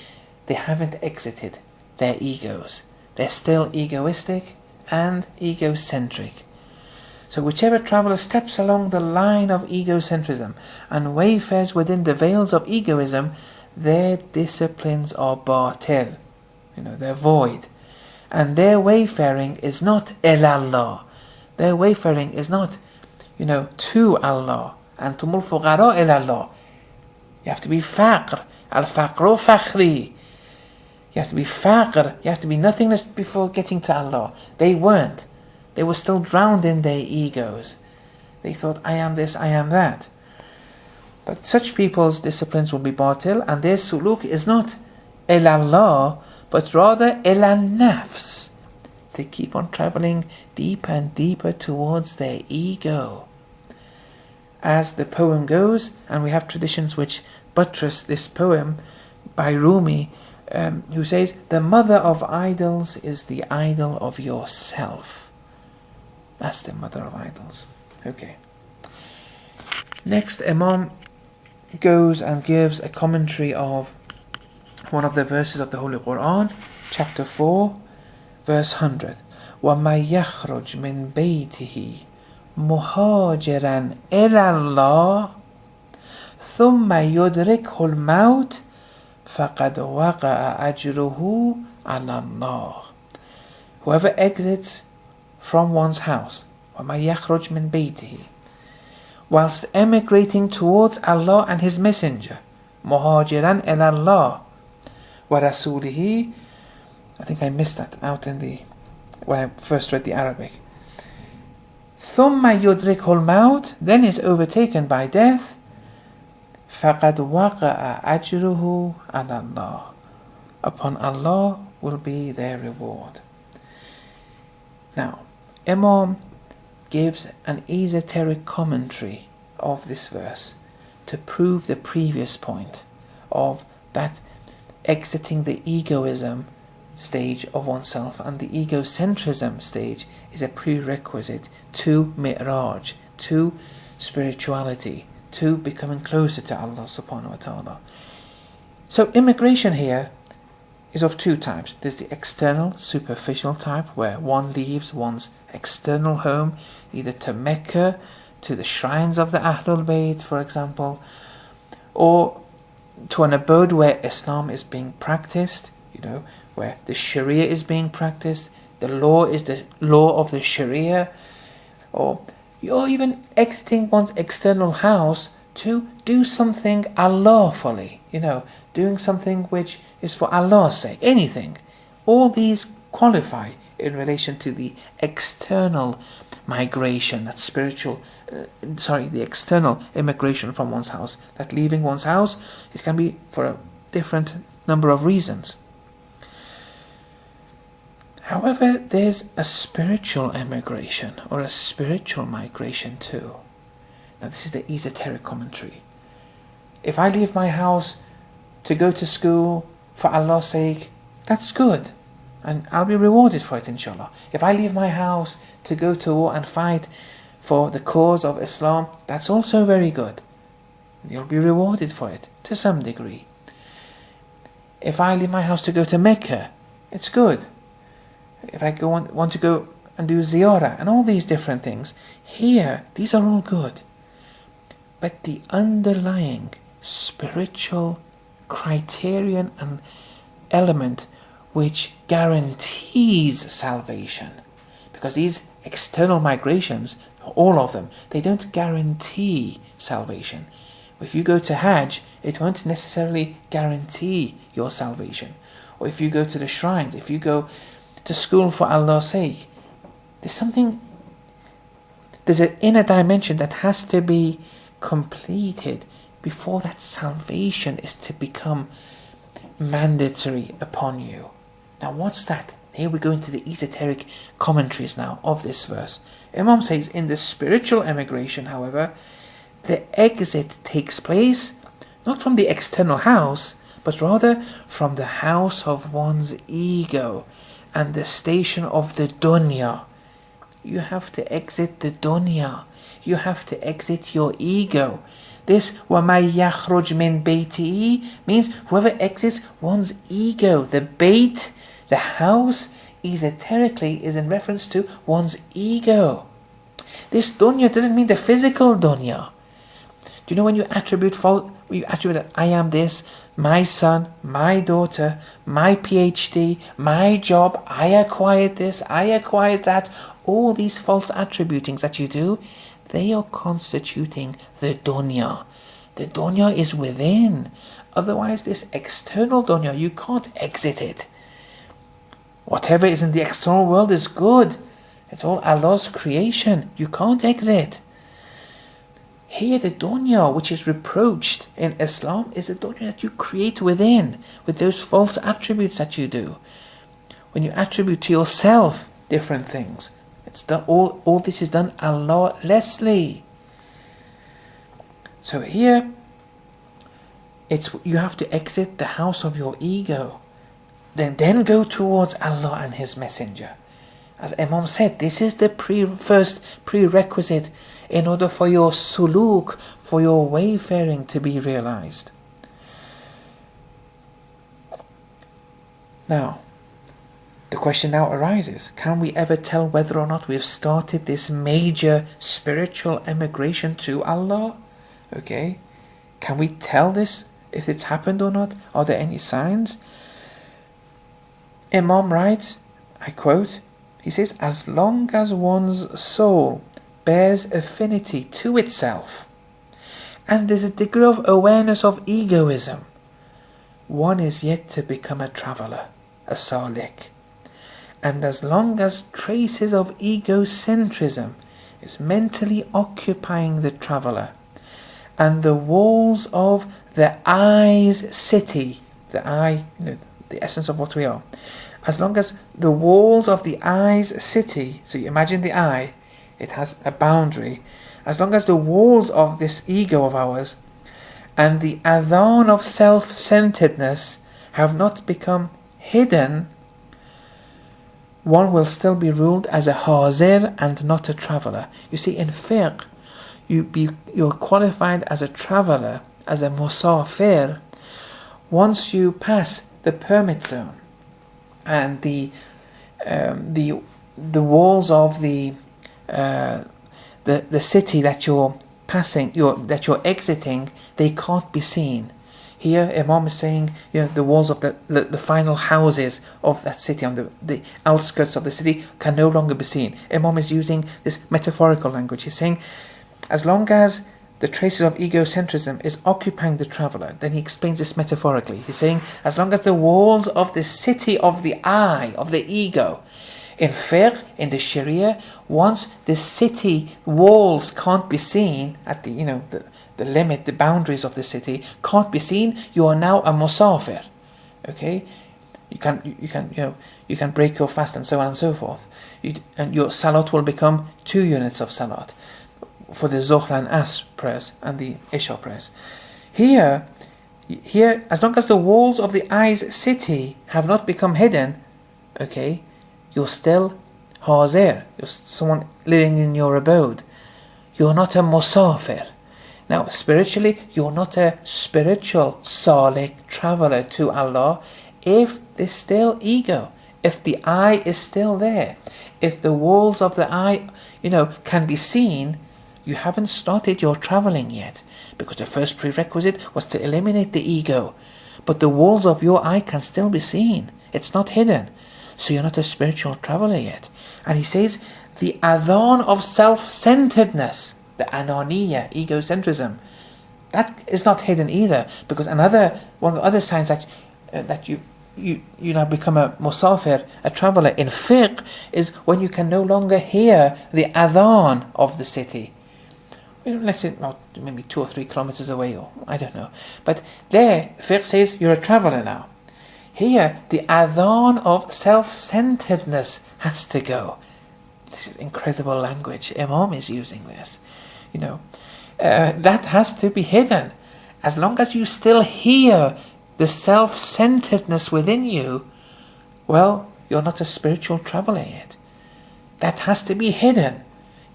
they haven't exited their egos. They're still egoistic and egocentric. So whichever traveller steps along the line of egocentrism and wayfares within the veils of egoism, their disciplines are batil. They're void. And their wayfaring is not ilallah. Their wayfaring is not, to Allah. Antumul fuqara ilallah. You have to be faqr. Al-faqru fakhri. You have to be faqr. You have to be nothingness before getting to Allah. They weren't. They were still drowned in their egos. They thought, I am this, I am that. But such people's disciplines will be batil, and their suluk is not ilallah, but rather ilan-nafs. They keep on travelling deeper and deeper towards their ego. As the poem goes, and we have traditions which buttress this poem by Rumi, who says, the mother of idols is the idol of yourself. That's the mother of idols. Okay. Next, Imam goes and gives a commentary of one of the verses of the Holy Quran, chapter 4, verse 100. وَمَنْ يَخْرُجْ مِنْ بَيْتِهِ مُهَاجِرًا إِلَى اللَّهِ ثُمَّ يُدْرِكْهُ الْمَوْتِ فَقَدْ وَقَعَ أَجْرُهُ عَلَى اللَّهِ. Whoever exits from one's house, وَمَنْ يَخْرُجْ مِنْ بَيْتِهِ, whilst emigrating towards Allah and His Messenger. مهاجرا إلى الله ورسوله. I think I missed that out when I first read the Arabic. ثم يدركه الموت, then is overtaken by death. فقد وقع أجره على الله. Upon Allah will be their reward. Now, Imam gives an esoteric commentary of this verse to prove the previous point of that exiting the egoism stage of oneself and the egocentrism stage is a prerequisite to mi'raj, to spirituality, to becoming closer to Allah subhanahu wa ta'ala. So immigration here is of two types. There's the external, superficial type, where one leaves one's external home, either to Mecca, to the shrines of the Ahlul Bayt, for example, or to an abode where Islam is being practiced, where the Sharia is being practiced, the law is the law of the Sharia, or you're even exiting one's external house to do something Allahfully, doing something which is for Allah's sake, anything. All these qualify in relation to the external migration, that the external immigration from one's house, that leaving one's house, it can be for a different number of reasons. However, there's a spiritual immigration or a spiritual migration too. Now this is the esoteric commentary. If I leave my house to go to school for Allah's sake, that's good, and I'll be rewarded for it, inshallah. If I leave my house to go to war and fight for the cause of Islam, that's also very good. You'll be rewarded for it to some degree. If I leave my house to go to Mecca, it's good. If I want to go and do ziyarah and all these different things, here, these are all good. But the underlying spiritual criterion and element which guarantees salvation, because these external migrations, all of them, they don't guarantee salvation. If you go to Hajj, it won't necessarily guarantee your salvation. Or if you go to the shrines, if you go to school for Allah's sake, there's an inner dimension that has to be completed before that salvation is to become mandatory upon you. Now what's that? Here we go into the esoteric commentaries now of this verse. Imam says, in the spiritual emigration, however, the exit takes place not from the external house, but rather from the house of one's ego and the station of the dunya. You have to exit the dunya. You have to exit your ego. This وَمَن يَخْرُجْ مِن بَيْتِهِ means whoever exits one's ego. The bayt, the house, esoterically is in reference to one's ego. This dunya doesn't mean the physical dunya. Do you know when you attribute that I am this, my son, my daughter, my PhD, my job, I acquired this, I acquired that, all these false attributings that you do, they are constituting the dunya. The dunya is within. Otherwise, this external dunya, you can't exit it. Whatever is in the external world is good. It's all Allah's creation. You can't exit. Here the dunya which is reproached in Islam is the dunya that you create within, with those false attributes that you do. When you attribute to yourself different things, it's done, all this is done Allah-lessly. So here, you have to exit the house of your ego, then go towards Allah and His Messenger. As Imam said, this is the first prerequisite in order for your suluk, for your wayfaring to be realized. Now, the question now arises, can we ever tell whether or not we've started this major spiritual emigration to Allah? Okay, can we tell this, if it's happened or not? Are there any signs? Imam writes, I quote, he says, as long as one's soul bears affinity to itself, and there's a degree of awareness of egoism, one is yet to become a traveller, a salik. And as long as traces of egocentrism is mentally occupying the traveller, and the walls of the I's city, the I, the essence of what we are, as long as the walls of the I's city, so you imagine the I, it has a boundary, as long as the walls of this ego of ours and the adhan of self-centeredness have not become hidden, one will still be ruled as a hazir and not a traveller. You see, in fiqh, you're qualified as a traveller, as a musafir, once you pass the permit zone and the walls of the city that you're passing, that you're exiting, they can't be seen. Here, Imam is saying, the walls of the final houses of that city, on the outskirts of the city, can no longer be seen. Imam is using this metaphorical language. He's saying, as long as the traces of egocentrism is occupying the traveller, then he explains this metaphorically. He's saying, as long as the walls of the city of the I, of the ego, in fiqh, in the Sharia, once the city walls can't be seen at the limit, the boundaries of the city can't be seen, you are now a musafir. Okay, you can break your fast and so on and so forth. And your salat will become 2 units of salat for the Zuhr and Asr prayers and the Isha prayers. Here, as long as the walls of the I's city have not become hidden, okay, you're still hazir. You're someone living in your abode. You're not a musafir. Now, spiritually, you're not a spiritual salik, traveller to Allah, if there's still ego, if the I is still there, if the walls of the I, can be seen. You haven't started your travelling yet, because the first prerequisite was to eliminate the ego. But the walls of your I can still be seen. It's not hidden. So you're not a spiritual traveller yet. And he says, the adhan of self-centeredness, the ananiya, egocentrism, that is not hidden either. Because one of the other signs that you now become a musafir, a traveller in fiqh, is when you can no longer hear the adhan of the city. Let's say maybe 2 or 3 kilometers away, or I don't know. But there, fiqh says you're a traveller now. Here, the adhan of self-centeredness has to go. This is incredible language. Imam is using this. That has to be hidden. As long as you still hear the self-centeredness within you, well, you're not a spiritual traveller yet. That has to be hidden.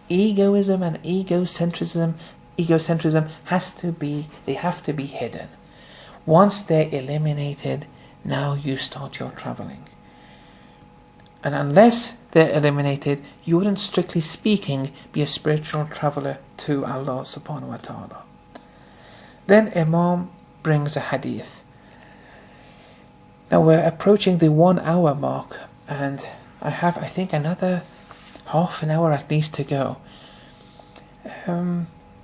Egoism and egocentrism have to be hidden. Once they're eliminated, now you start your travelling. And unless they're eliminated, you wouldn't, strictly speaking, be a spiritual traveller to Allah subhanahu wa ta'ala. Then Imam brings a hadith. Now we're approaching the 1 hour mark, and I have, I think, another half an hour at least to go.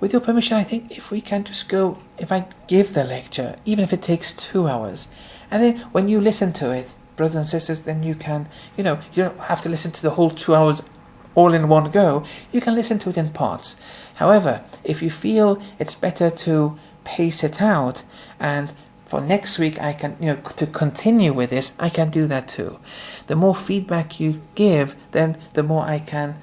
With your permission, I think if we can just go, if I give the lecture, even if it takes 2 hours, and then when you listen to it, brothers and sisters, then you can, you don't have to listen to the whole 2 hours all in one go. You can listen to it in parts. However, if you feel it's better to pace it out, and for next week I can, to continue with this, I can do that too. The more feedback you give, then the more I can,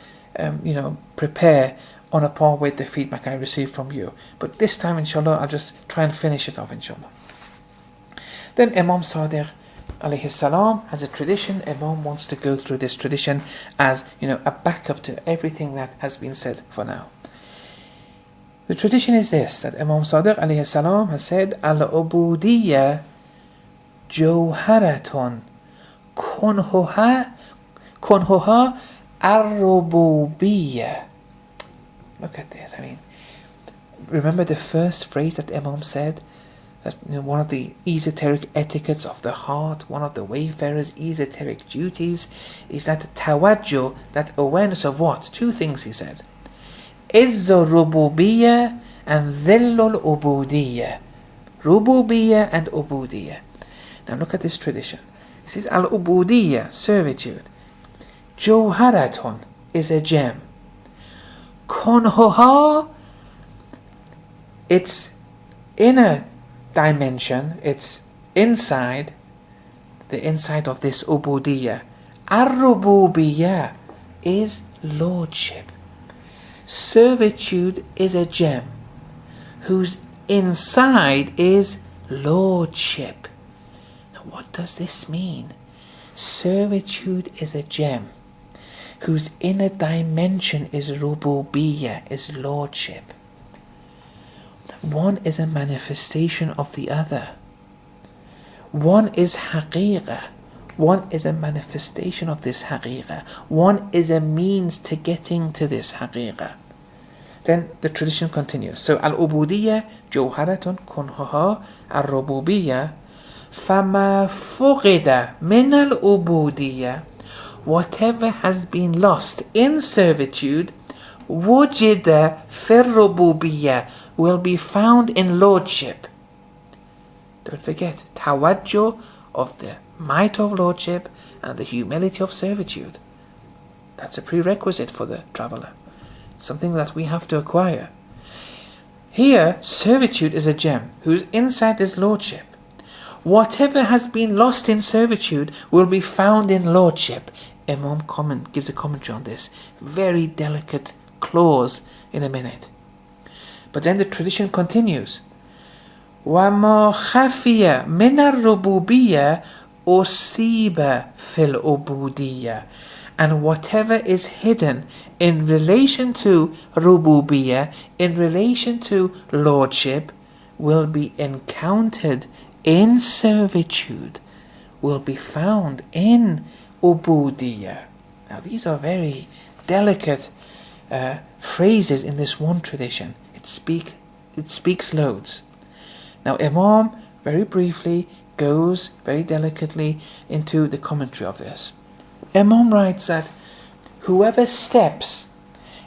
prepare on a par with the feedback I receive from you. But this time, inshallah, I'll just try and finish it off, inshallah. Then Imam Sadiq alayhi salam has a tradition. Imam wants to go through this tradition as, a backup to everything that has been said for now. The tradition is this, that Imam Sadiq alayhi salam has said, Al-ubudiyya jawharatun kunhuha ar-rububiyya. Look at this. Remember the first phrase that Imam said? That one of the esoteric etiquettes of the heart, one of the wayfarer's esoteric duties, is that tawajjuh, that awareness of what? 2 things he said. Izzu Rububiyyah and Dhillul Ubudiyyah. Rububiyyah and Ubudiyyah. Now look at this tradition. It says Al-Ubudiyyah, servitude. Jawharatun is a gem. Kunhuha, its inner dimension, its inside, the inside of this Ubudiyyah. Ar-Rububiyyah is lordship. Servitude is a gem whose inside is lordship. Now what does this mean? Servitude is a gem whose inner dimension is rububiyyah, is lordship. One is a manifestation of the other. One is haqiqah. One is a manifestation of this haqiqah. One is a means to getting to this haqiqah. Then the tradition continues. So al-ubudiyyah jawharatun kunhuha ar-rububiyyah fama fuqida min al-ubudiyyah, whatever has been lost in servitude, wujida fi rububiyyah, will be found in lordship. Don't forget, tawajjuh of the might of lordship and the humility of servitude. That's a prerequisite for the traveller. It's something that we have to acquire. Here, servitude is a gem whose inside is lordship. Whatever has been lost in servitude will be found in lordship. Imam gives a commentary on this. Very delicate clause in a minute. But then the tradition continues. وَمَا خَفِيَ مِنَ الرُّبُوبِيَّةِ أُصِيبَ فِي الْعُبُودِيَّةِ, and whatever is hidden in relation to rububiyyah, in relation to lordship, will be encountered in servitude, will be found in ubudiyyah. Now these are very delicate phrases in this one tradition. It speaks loads. Now Imam very briefly goes very delicately into the commentary of this. Imam writes that whoever steps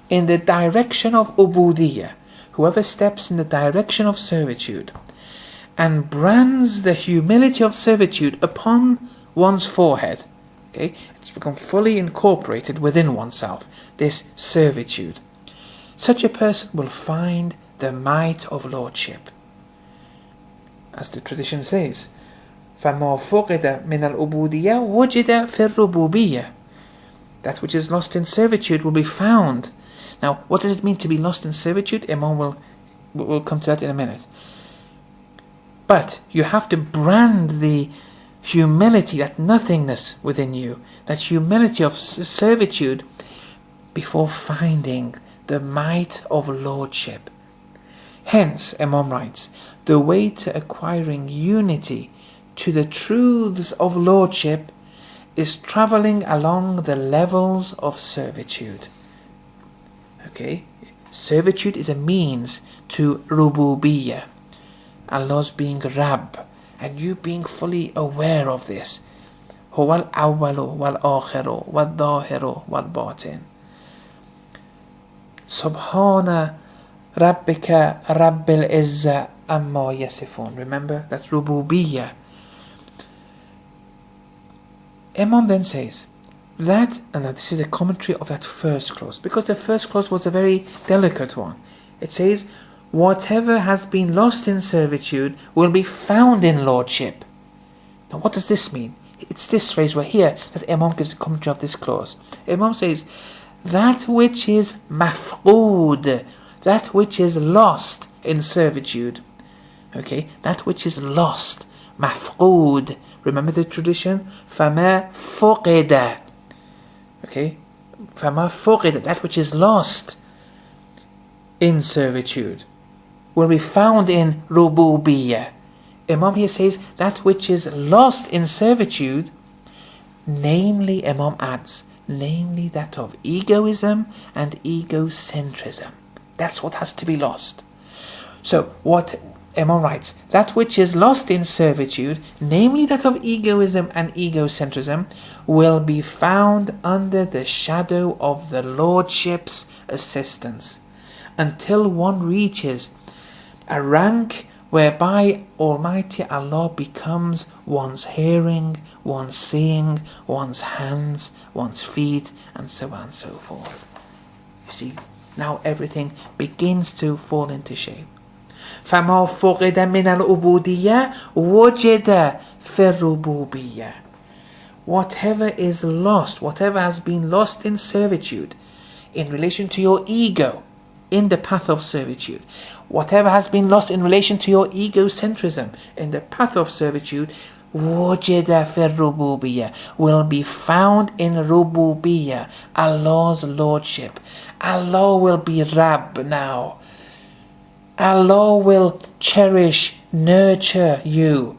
in the direction of ubudiyyah, whoever steps in the direction of servitude and brands the humility of servitude upon one's forehead, okay, it's become fully incorporated within oneself, this servitude, such a person will find the might of lordship. As the tradition says, فَمَا فُقِدَ مِنَ الْعُبُودِيَّةِ وُجِدَ فِي الرُّبُوبِيَّةِ. That which is lost in servitude will be found. Now, what does it mean to be lost in servitude? Imam will come to that in a minute. But you have to brand the humility, that nothingness within you, that humility of servitude, before finding the might of lordship. Hence, Imam writes, the way to acquiring unity to the truths of lordship is travelling along the levels of servitude. Okay? Servitude is a means to rububiyyah, Allah's being Rabb, and you being fully aware of this. هو الأول والآخر والظاهر والباطن. سبحان ربك رب العزة amma yasifun. Remember, that's rububiyyah. Imam then says that, and this is a commentary of that first clause, because the first clause was a very delicate one. It says, whatever has been lost in servitude will be found in lordship. Now what does this mean? It's this phrase right here that Imam gives a commentary of this clause. Imam says, that which is mafqood, that which is lost in servitude, okay, that which is lost, mafqood. Remember the tradition? فَمَا فُقِدَ. Okay? فَمَا فُقِدَ. That which is lost in servitude will be found in rububiyyah. Imam here says that which is lost in servitude, namely, Imam adds, namely that of egoism and egocentrism. That's what has to be lost. So what Imam writes, that which is lost in servitude, namely that of egoism and egocentrism, will be found under the shadow of the Lordship's assistance. until one reaches a rank whereby Almighty Allah becomes one's hearing, one's seeing, one's hands, one's feet, and so on and so forth. You see, now everything begins to fall into shape. فَمَا فُقِدَ مِنَ الْعُبُودِيَّةِ وُجِدَ فِي الرُّبُوبِيَّةِ. Whatever is lost, whatever has been lost in servitude, in relation to your ego, in the path of servitude, whatever has been lost in relation to your egocentrism, in the path of servitude, وُجِدَ فِي الرُّبُوبِيَّةِ, will be found in Rububiyyah, Allah's Lordship. Allah will be Rabb now. Allah will cherish, nurture you.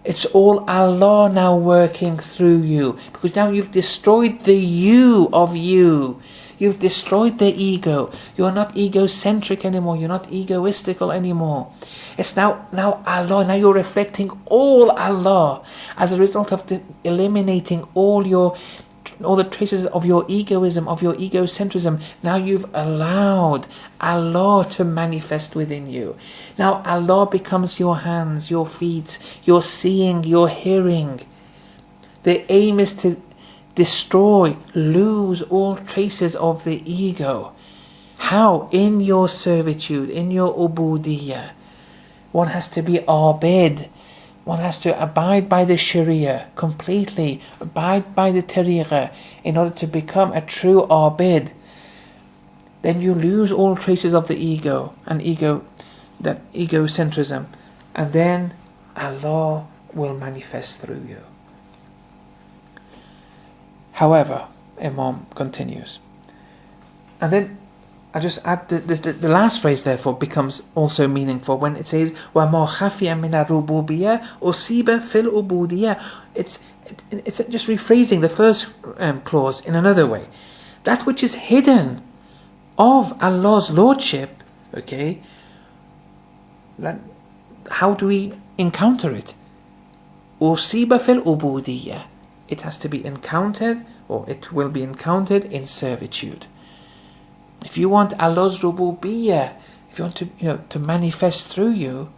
It's all Allah now working through you, because now you've destroyed the you of you. You've destroyed the ego. You're not egocentric anymore. You're not egoistical anymore. It's now Allah. Now you're reflecting all Allah as a result of eliminating all the traces of your egoism, of your egocentrism. Now you've allowed Allah to manifest within you. Now Allah becomes your hands, your feet, your seeing, your hearing. The aim is to destroy, lose all traces of the ego. How? In your servitude, in your ubudiyyah. One has to be abid. One has to abide by the Sharia completely, abide by the tariqah in order to become a true abid. Then you lose all traces of the ego and that egocentrism, and then Allah will manifest through you. However, Imam continues, and then I just add the last phrase therefore becomes also meaningful when it says وَمَا خَفِيَ مِنَ الرُّبُوبِيَّةِ أُصِيبَ فِي الْعُبُودِيَّةِ. It's just rephrasing the first clause in another way. That which is hidden of Allah's Lordship, okay, how do we encounter it? أُصِيبَ فِي الْعُبُودِيَّةِ. It has to be encountered, or it will be encountered in servitude. If you want Allah's rububiyyah, if you want to manifest through you,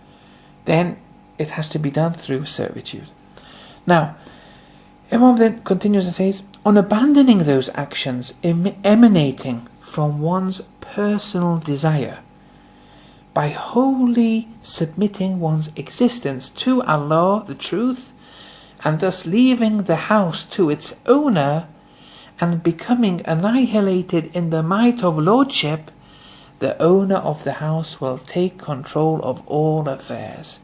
then it has to be done through servitude. Now, Imam then continues and says, on abandoning those actions emanating from one's personal desire, by wholly submitting one's existence to Allah, the truth, and thus leaving the house to its owner, and becoming annihilated in the might of Lordship, the owner of the house will take control of all affairs.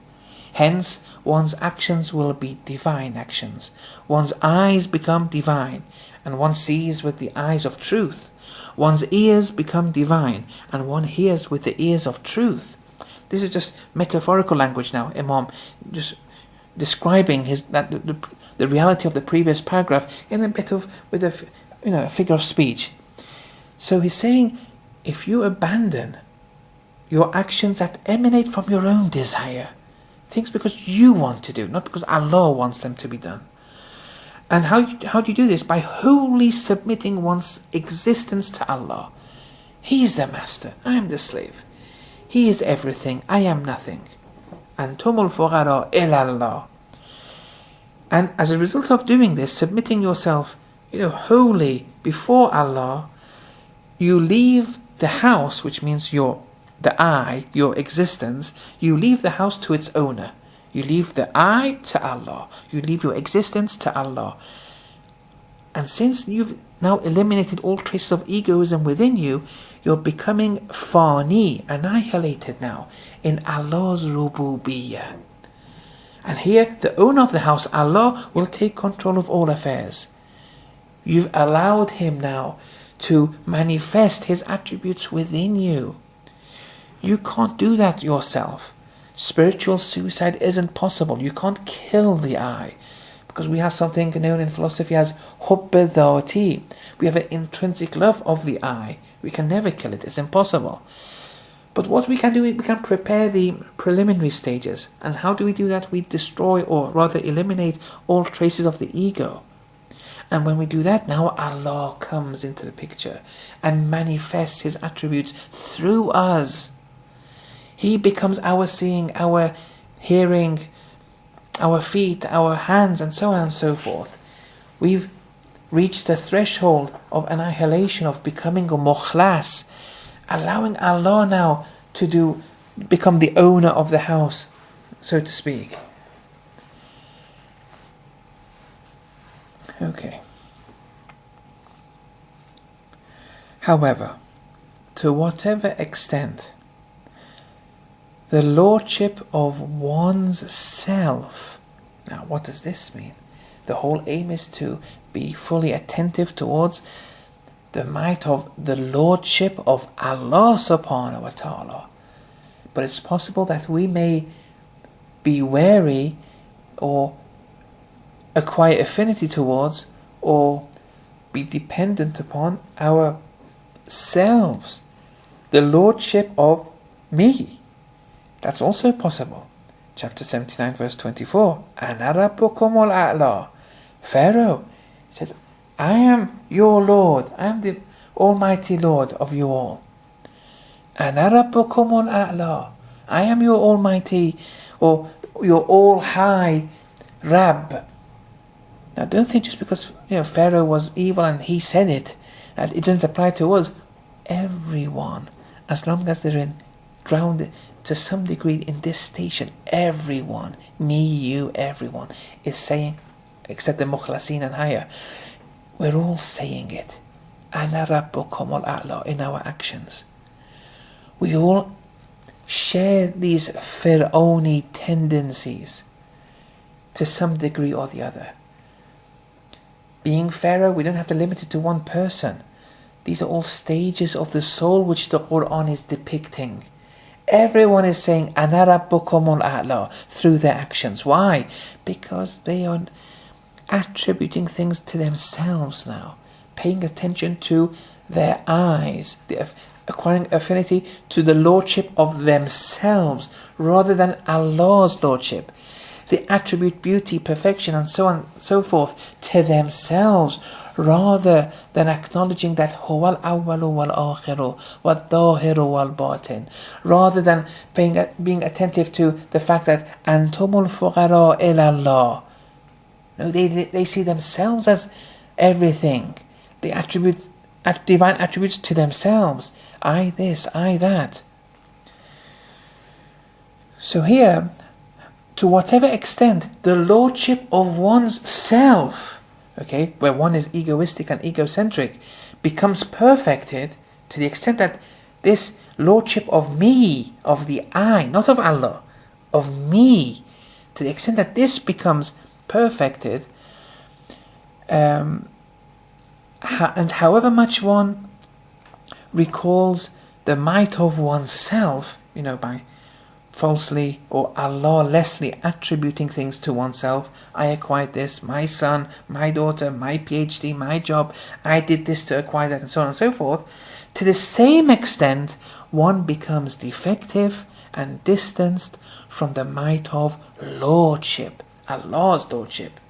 Hence, one's actions will be divine actions. One's eyes become divine, and one sees with the eyes of truth. One's ears become divine, and one hears with the ears of truth. This is just metaphorical language now, Imam, just describing the reality of the previous paragraph in a bit of with a figure of speech. So he's saying, if you abandon your actions that emanate from your own desire, things because you want to do, not because Allah wants them to be done. And how do you do this? By wholly submitting one's existence to Allah. He is the master, I am the slave. He is everything, I am nothing. Antumul fuqara ilallah. And as a result of doing this, submitting yourself, wholly before Allah, you leave the house, which means your existence, you leave the house to its owner. You leave the I to Allah. You leave your existence to Allah. And since you've now eliminated all traces of egoism within you, you're becoming fani, annihilated now, in Allah's rububiyyah. And here, the owner of the house, Allah, will take control of all affairs. You've allowed Him now to manifest His attributes within you. You can't do that yourself. Spiritual suicide isn't possible. You can't kill the I, because we have something known in philosophy as hubb dhati. We have an intrinsic love of the I. We can never kill it. It's impossible. But what we can do, we can prepare the preliminary stages. And how do we do that? We destroy, or rather eliminate, all traces of the ego. And when we do that, now Allah comes into the picture and manifests His attributes through us. He becomes our seeing, our hearing, our feet, our hands, and so on and so forth. We've reached the threshold of annihilation, of becoming a mukhlas, allowing Allah now to become the owner of the house, so to speak. Okay. However, to whatever extent the lordship of one's self, now what does this mean? The whole aim is to be fully attentive towards the might of the lordship of Allah subhanahu wa ta'ala. But it's possible that we may be wary or acquire affinity towards or be dependent upon ourselves, the lordship of me. That's also possible. Chapter 79 verse 24. Ana rabbukumul a'la. Pharaoh said, I am your Lord. I am the Almighty Lord of you all. Ana rabbukumul a'la. I am your Almighty or your all-high Rabb. Now don't think just because Pharaoh was evil and he said it, and it doesn't apply to us. Everyone, as long as they're drowned to some degree in this station, everyone, me, you, everyone, is saying, except the mukhlasin and higher, we're all saying it. Ana rabbukumul a'la in our actions. We all share these Fir'auni tendencies to some degree or the other. Being Pharaoh, we don't have to limit it to one person. These are all stages of the soul which the Quran is depicting. Everyone is saying Ana rabbukumul a'la through their actions. Why? Because they are attributing things to themselves now, paying attention to their eyes, acquiring affinity to the lordship of themselves rather than Allah's lordship. They attribute beauty, perfection, and so on and so forth to themselves rather than acknowledging that Huwal awwalu wal akhiru wal dhahiru wal batin, rather than being attentive to the fact that Antumul fuqara ila Allah. No, they see themselves as everything. They attribute divine attributes to themselves. I this, I that. So here, to whatever extent the lordship of one's self, okay, where one is egoistic and egocentric, becomes perfected to the extent that this lordship of me, of the I, not of Allah, of me, to the extent that this becomes perfected, and however much one recalls the might of oneself, by falsely or Allah-lessly attributing things to oneself. I acquired this, my son, my daughter, my PhD, my job, I did this to acquire that, and so on and so forth. To the same extent, one becomes defective and distanced from the might of lordship, Allah's lordship.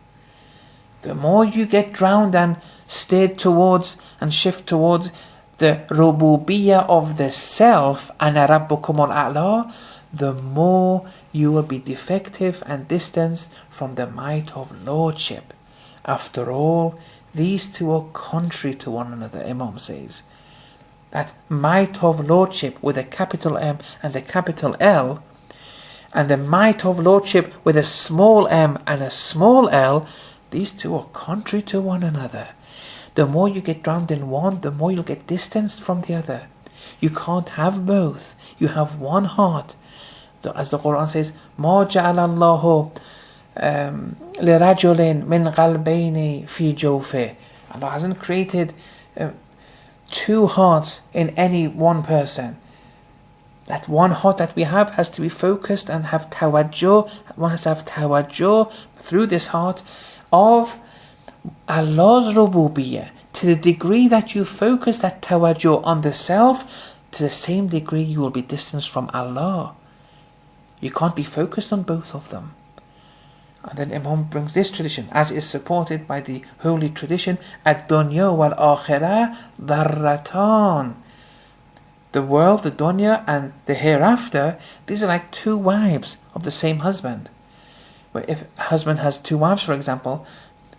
The more you get drowned and steered towards and shift towards the rububiyyah of the self, Ana rabbukumul a'la, the more you will be defective and distanced from the might of lordship. After all, these two are contrary to one another, Imam says. That might of lordship with a capital M and a capital L, and the might of lordship with a small m and a small l, these two are contrary to one another. The more you get drowned in one, the more you'll get distanced from the other. You can't have both. You have one heart. As the Quran says, مَا جَعَلَ اللَّهُ لِرَجُلٍ مِّن قَلْبَيْنِ فِي جَوْفِهِ. Allah hasn't created two hearts in any one person. That one heart that we have has to be focused and have tawajjuh. One has to have tawajjuh through this heart of Allah's rububiyyah. To the degree that you focus that tawajjuh on the self, to the same degree you will be distanced from Allah. You can't be focused on both of them. And then Imam brings this tradition, as is supported by the holy tradition, Ad-dunya wal-akhirah darratan. The world, the dunya, and the hereafter, these are like two wives of the same husband. Where if a husband has two wives, for example,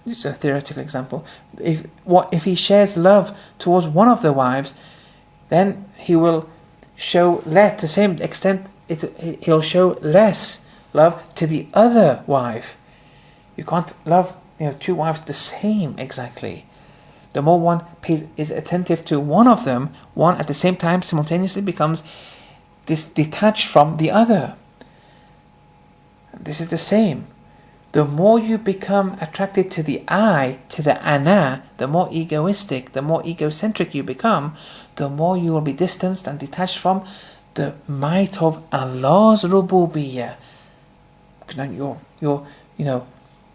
it's a theoretical example, if he shares love towards one of the wives, then he will show less, to the same extent, he'll show less love to the other wife. You can't love two wives the same exactly. The more one is attentive to one of them, one at the same time simultaneously becomes detached from the other. This is the same. The more you become attracted to the I, to the ana, the more egoistic, the more egocentric you become, the more you will be distanced and detached from the might of Allah's rububiyyah. Now you're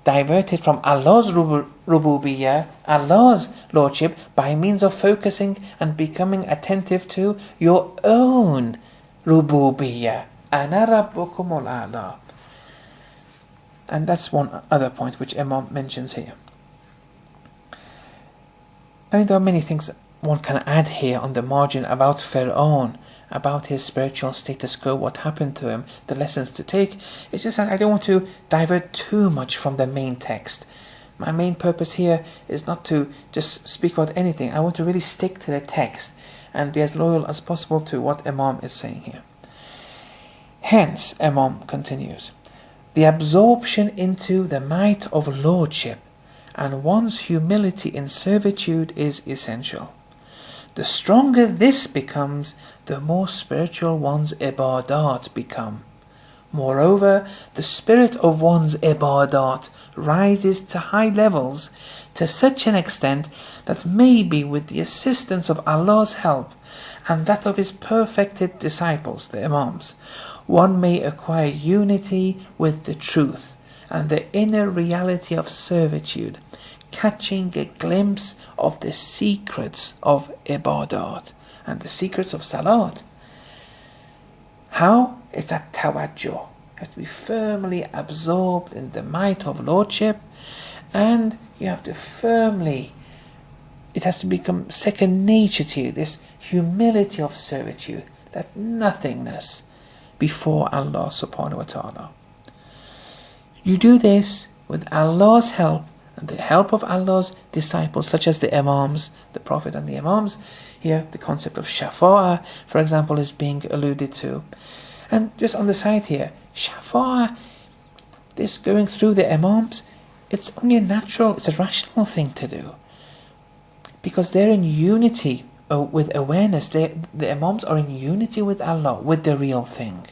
diverted from Allah's rububiyyah, Allah's lordship, by means of focusing and becoming attentive to your own rububiyyah. Ana rabbukumul a'la. And that's one other point which Imam mentions here. I mean, there are many things one can add here on the margin about Fir'aun, about his spiritual status quo, what happened to him, the lessons to take. It's just that I don't want to divert too much from the main text. My main purpose here is not to just speak about anything. I want to really stick to the text and be as loyal as possible to what Imam is saying here. Hence, Imam continues, the absorption into the might of lordship and one's humility in servitude is essential. The stronger this becomes, the more spiritual one's ibadat become. Moreover, the spirit of one's ibadat rises to high levels to such an extent that maybe with the assistance of Allah's help and that of His perfected disciples, the Imams, one may acquire unity with the truth and the inner reality of servitude, catching a glimpse of the secrets of ibadat and the secrets of salat. How? It's that tawajjuh. You have to be firmly absorbed in the might of lordship, and you have to it has to become second nature to you, this humility of servitude, that nothingness before Allah subhanahu wa ta'ala. You do this with Allah's help and the help of Allah's disciples, such as the Imams, the Prophet and the Imams. Here the concept of shafa'ah, for example, is being alluded to. And just on the side here, shafa'ah, this going through the Imams, it's only it's a rational thing to do. Because they're in unity with awareness. The Imams are in unity with Allah, with the real thing.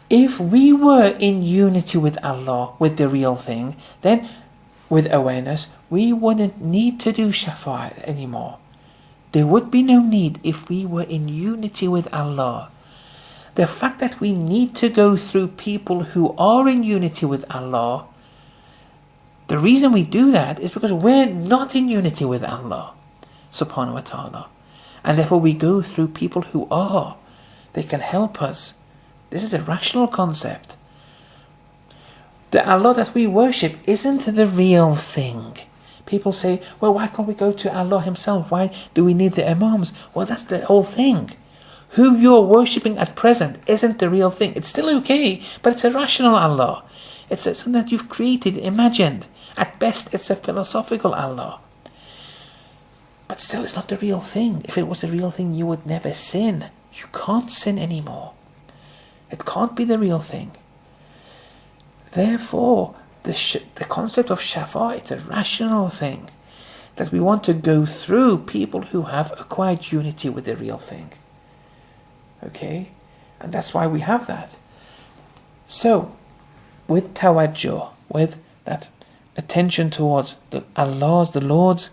If we were in unity with Allah, with the real thing, then with awareness, we wouldn't need to do shafa'at anymore. There would be no need if we were in unity with Allah. The fact that we need to go through people who are in unity with Allah, the reason we do that is because we're not in unity with Allah subhanahu wa ta'ala. And therefore we go through people who are. They can help us. This is a rational concept. The Allah that we worship isn't the real thing. People say, well, why can't we go to Allah Himself? Why do we need the Imams? Well, that's the whole thing. Who you're worshipping at present isn't the real thing. It's still okay, but it's a rational Allah. It's something that you've created, imagined. At best, it's a philosophical Allah. But still, it's not the real thing. If it was the real thing, you would never sin. You can't sin anymore. It can't be the real thing. Therefore, the concept of shafa, it's a rational thing. That we want to go through people who have acquired unity with the real thing. Okay? And that's why we have that. So, with tawajjuh, with that attention towards the Lord's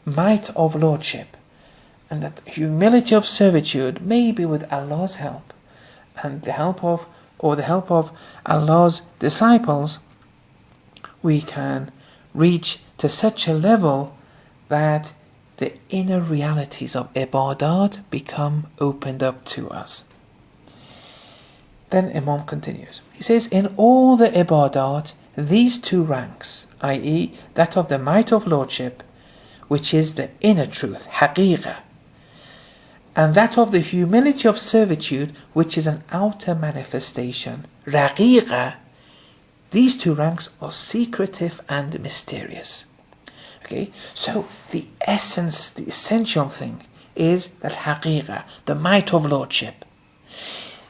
might of lordship, and that humility of servitude, maybe with Allah's help, and the help of Allah's disciples, we can reach to such a level that the inner realities of ibadat become opened up to us. Then Imam continues. He says, in all the ibadat, these two ranks, i.e. that of the might of lordship, which is the inner truth, haqiqah, and that of the humility of servitude, which is an outer manifestation, raqiqah, these two ranks are secretive and mysterious. Okay, so the essence, the essential thing is that haqiqah, the might of lordship.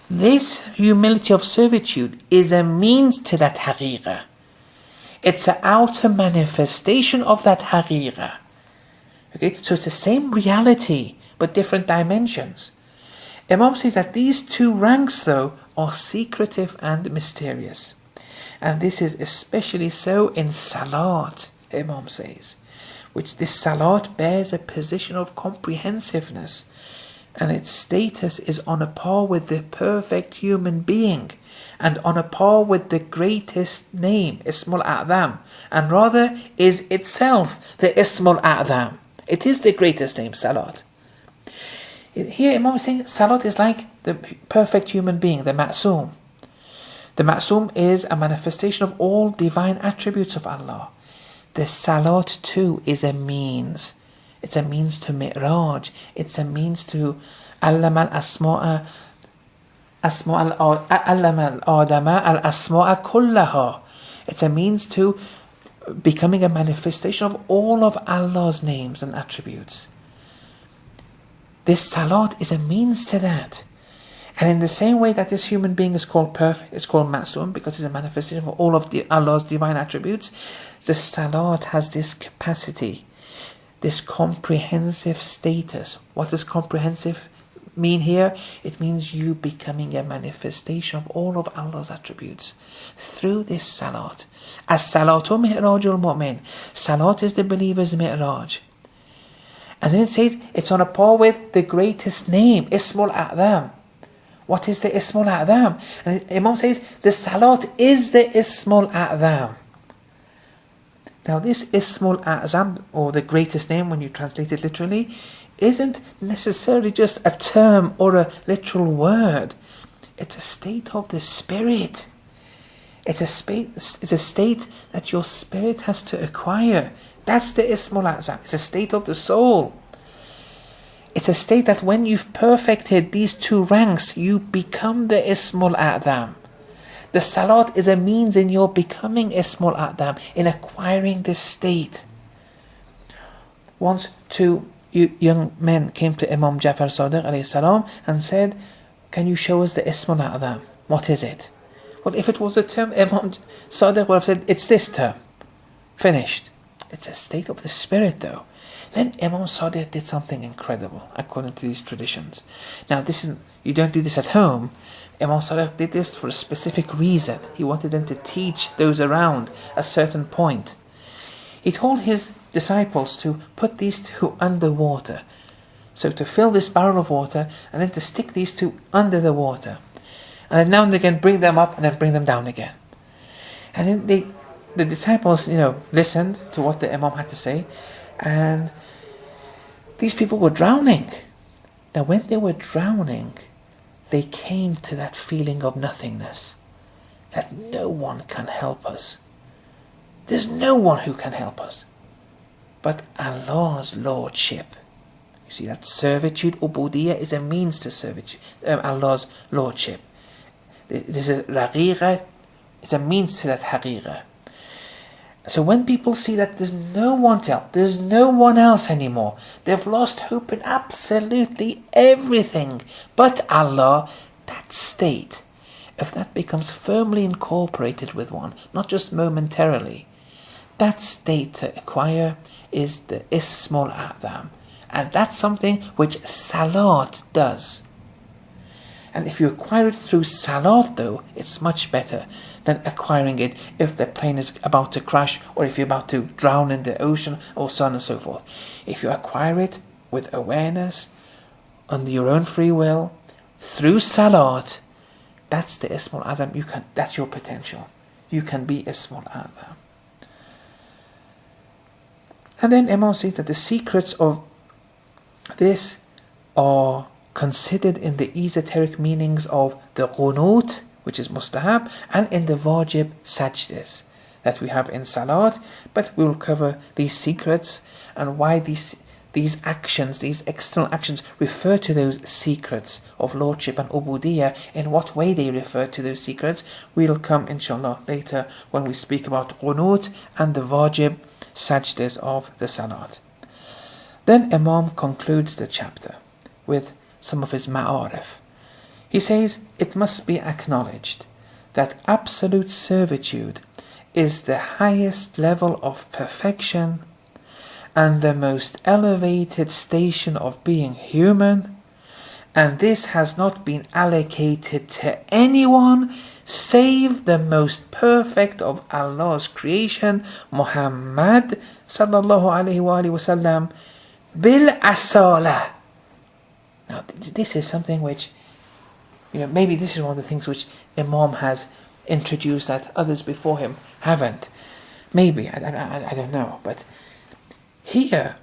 This humility of servitude is a means to that haqiqah. It's an outer manifestation of that haqiqah. Okay, so it's the same reality, but different dimensions. Imam says that these two ranks, though, are secretive and mysterious. And this is especially so in Salat, Imam says, which this Salat bears a position of comprehensiveness, and its status is on a par with the perfect human being, and on a par with the greatest name, Ismul A'zam, and rather is itself the Ismul A'zam. It is the greatest name, Salat. Here Imam is saying Salat is like the perfect human being, the Ma'soom. The Ma'soom is a manifestation of all divine attributes of Allah. The Salat too is a means. It's a means to Mi'raj. It's a means to Allama al-Asma'a Allama al-Adama al-Asma'a kullaha. It's a means to becoming a manifestation of all of Allah's names and attributes. This Salat is a means to that. And in the same way that this human being is called perfect, it's called Ma'soom because it's a manifestation of all of Allah's divine attributes, the Salat has this capacity, this comprehensive status. What does comprehensive mean here? It means you becoming a manifestation of all of Allah's attributes through this Salat. As-salatu mi'rajul mu'min. Salat is the believer's mi'raj. And then it says it's on a par with the greatest name, Ismul A'zam. What is the Ismul A'zam? And Imam says the Salat is the Ismul A'zam. Now this Ismul A'zam, or the greatest name when you translate it literally, isn't necessarily just a term or a literal word. It's a state of the spirit. It's a state that your spirit has to acquire. That's the Ismul A'zam. It's a state of the soul. It's a state that when you've perfected these two ranks, you become the Ismul A'zam. The Salat is a means in your becoming Ismul A'zam, in acquiring this state. Once two young men came to Imam Ja'far Sadiq alayhi salam and said, can you show us the Ismul A'zam? What is it? Well, if it was a term, Imam Sadiq would have said, it's this term. Finished. It's a state of the spirit though. Then Imam Sadiq did something incredible according to these traditions. Now you don't do this at home. Imam Sadiq did this for a specific reason. He wanted them to teach those around a certain point. He told his disciples to put these two under water. So to fill this barrel of water and then to stick these two under the water. And then now and again bring them up and then bring them down again. And then the disciples, listened to what the Imam had to say, and these people were drowning. Now when they were drowning, they came to that feeling of nothingness, that no one can help us. There's no one who can help us but Allah's Lordship. You see, that servitude, ubudiyya, is a means to servitude, Allah's Lordship. There's a raqiqah, it's a means to that haqiqah. So when people see that there's no one to help, there's no one else anymore, they've lost hope in absolutely everything but Allah, that state, if that becomes firmly incorporated with one, not just momentarily, that state to acquire is the Ismul A'zam. And that's something which Salat does. And if you acquire it through Salat though, it's much better than acquiring it if the plane is about to crash or if you're about to drown in the ocean or so on and so forth. If you acquire it with awareness, under your own free will, through Salat, that's the Ismul A'zam. That's your potential. You can be Ismul A'zam. And then Imam says that the secrets of this are considered in the esoteric meanings of the qunut which is mustahab, and in the wajib sajdas that we have in Salat. But we will cover these secrets and why these actions, these external actions, refer to those secrets of lordship and ubudiyah, in what way they refer to those secrets. We'll come inshallah later when we speak about qunut and the wajib sajdas of the Salat. Then Imam concludes the chapter with some of his ma'arif. He says, it must be acknowledged that absolute servitude is the highest level of perfection and the most elevated station of being human, and this has not been allocated to anyone save the most perfect of Allah's creation, Muhammad sallallahu alaihi wasallam, bil asala. Now this is something which, maybe this is one of the things which Imam has introduced that others before him haven't. Maybe, I don't know, but here,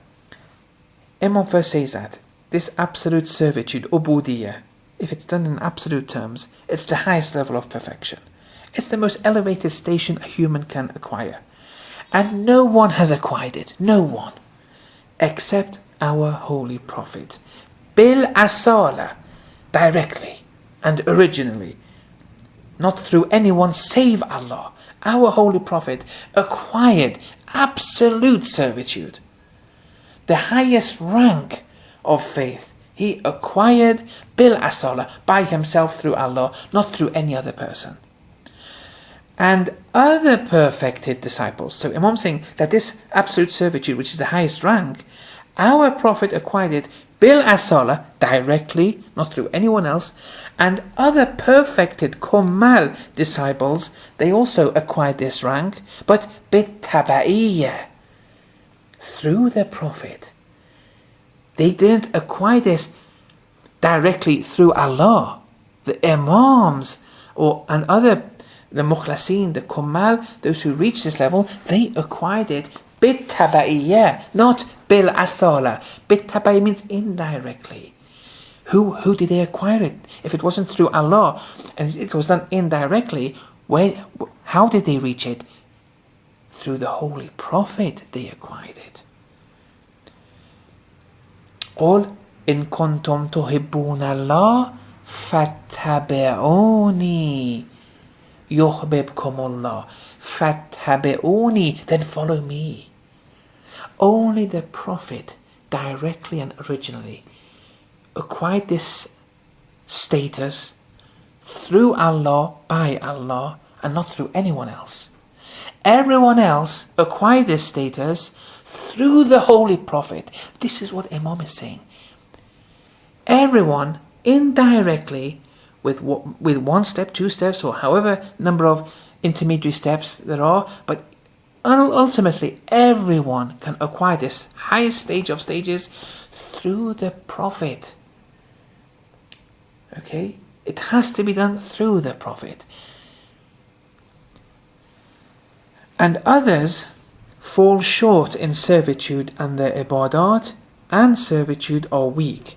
Imam first says that this absolute servitude, ubudiyah, if it's done in absolute terms, it's the highest level of perfection. It's the most elevated station a human can acquire. And no one has acquired it, no one, except our Holy Prophet. Bil asala, directly and originally, not through anyone save Allah. Our Holy Prophet acquired absolute servitude, the highest rank of faith. He acquired bil asala, by himself through Allah, not through any other person. And other perfected disciples, so Imam saying that this absolute servitude, which is the highest rank, our Prophet acquired it bil asala, directly, not through anyone else, and other perfected kumal disciples, they also acquired this rank, but bit taba'iyyah, through the Prophet. They didn't acquire this directly through Allah. The Imams and other, the mukhlasin, the kumal, those who reach this level, they acquired it bit taba'iyyah, not bil asala. Bit taba'iyyah means indirectly. Who did they acquire it? If it wasn't through Allah and it was done indirectly, how did they reach it? Through the Holy Prophet they acquired it. قُلْ إِن كُنْتُمْ تُحِبُّونَ اللَّهَ فَاتَّبِعُونِي يُحْبِبْكُمُ اللَّهُ فَاتَّبِعُونِي, then follow me. Only the Prophet, directly and originally, acquired this status through Allah, by Allah, and not through anyone else. Everyone else acquired this status through the Holy Prophet. This is what Imam is saying. Everyone, indirectly, with one step, 2 steps, or however number of intermediary steps there are, but ultimately everyone can acquire this highest stage of stages through the Prophet. Okay? It has to be done through the Prophet. And others fall short in servitude, and their ibadat and servitude are weak.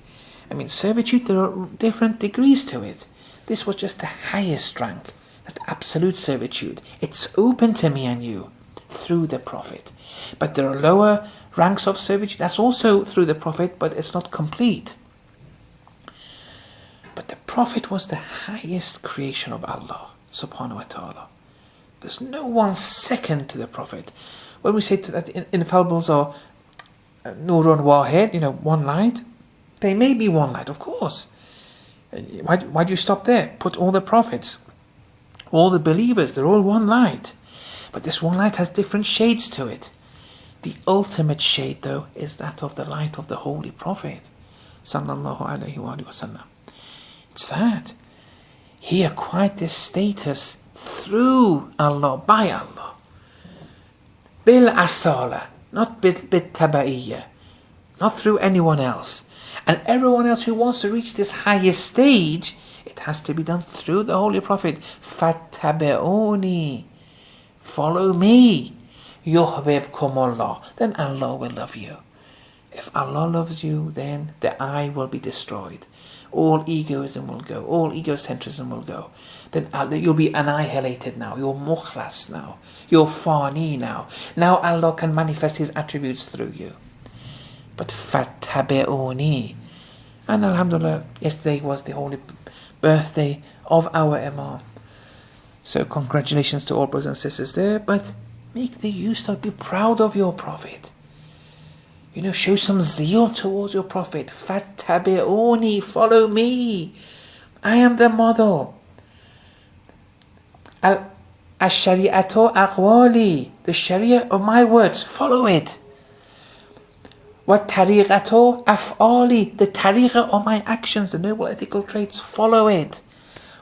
I mean, servitude, there are different degrees to it. This was just the highest rank, that absolute servitude. It's open to me and you through the Prophet. But there are lower ranks of servitude, that's also through the Prophet, but it's not complete. But the Prophet was the highest creation of Allah subhanahu wa ta'ala. There's no one second to the Prophet. When we say that infallibles are Nurun Wahid, one light, they may be one light, of course. Why do you stop there? Put all the prophets, all the believers, they're all one light. But this one light has different shades to it. The ultimate shade, though, is that of the light of the Holy Prophet sallallahu alaihi wasallam. It's that. He acquired this status through Allah, by Allah. Bil asala, not bil taba'iyyah, not through anyone else. And everyone else who wants to reach this highest stage, it has to be done through the Holy Prophet. Fattabi'uni, follow me. Yuhbibkum Allah, then Allah will love you. If Allah loves you, then the eye will be destroyed. all egoism will go, all egocentrism will go. Then you'll be annihilated now, you're mukhlas now, you're fani now. Now Allah can manifest His attributes through you. But fattabi'uni. And alhamdulillah, yesterday was the holy birthday of our Imam. So congratulations to all brothers and sisters there, but make the use of, be proud of your Prophet. Show some zeal towards your Prophet. Fattabi'uni, follow me. I am the model. Ash-shari'atu aqwali, the Sharia of my words, follow it. What tariqatu af'ali, the tariqah of my actions, the noble ethical traits, follow it.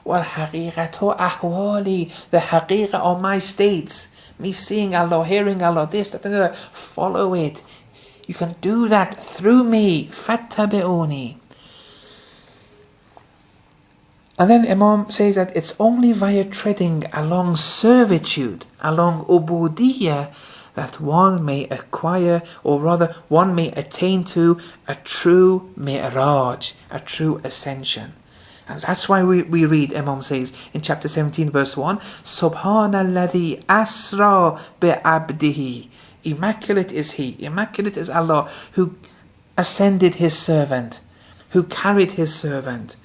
What haqiqatu ahwali, the haqiqah of my states, me seeing Allah, hearing Allah, this, that, and that, follow it. You can do that through me. Fattabi'uni. And then Imam says that it's only via treading along servitude, along ubudiyya, that one may acquire, or rather one may attain to a true mi'raj, a true ascension. And that's why we read, Imam says in chapter 17 verse 1, Subhanalladhi asra bi'abdihi. Immaculate is He, immaculate is Allah, who ascended His servant, who carried His servant.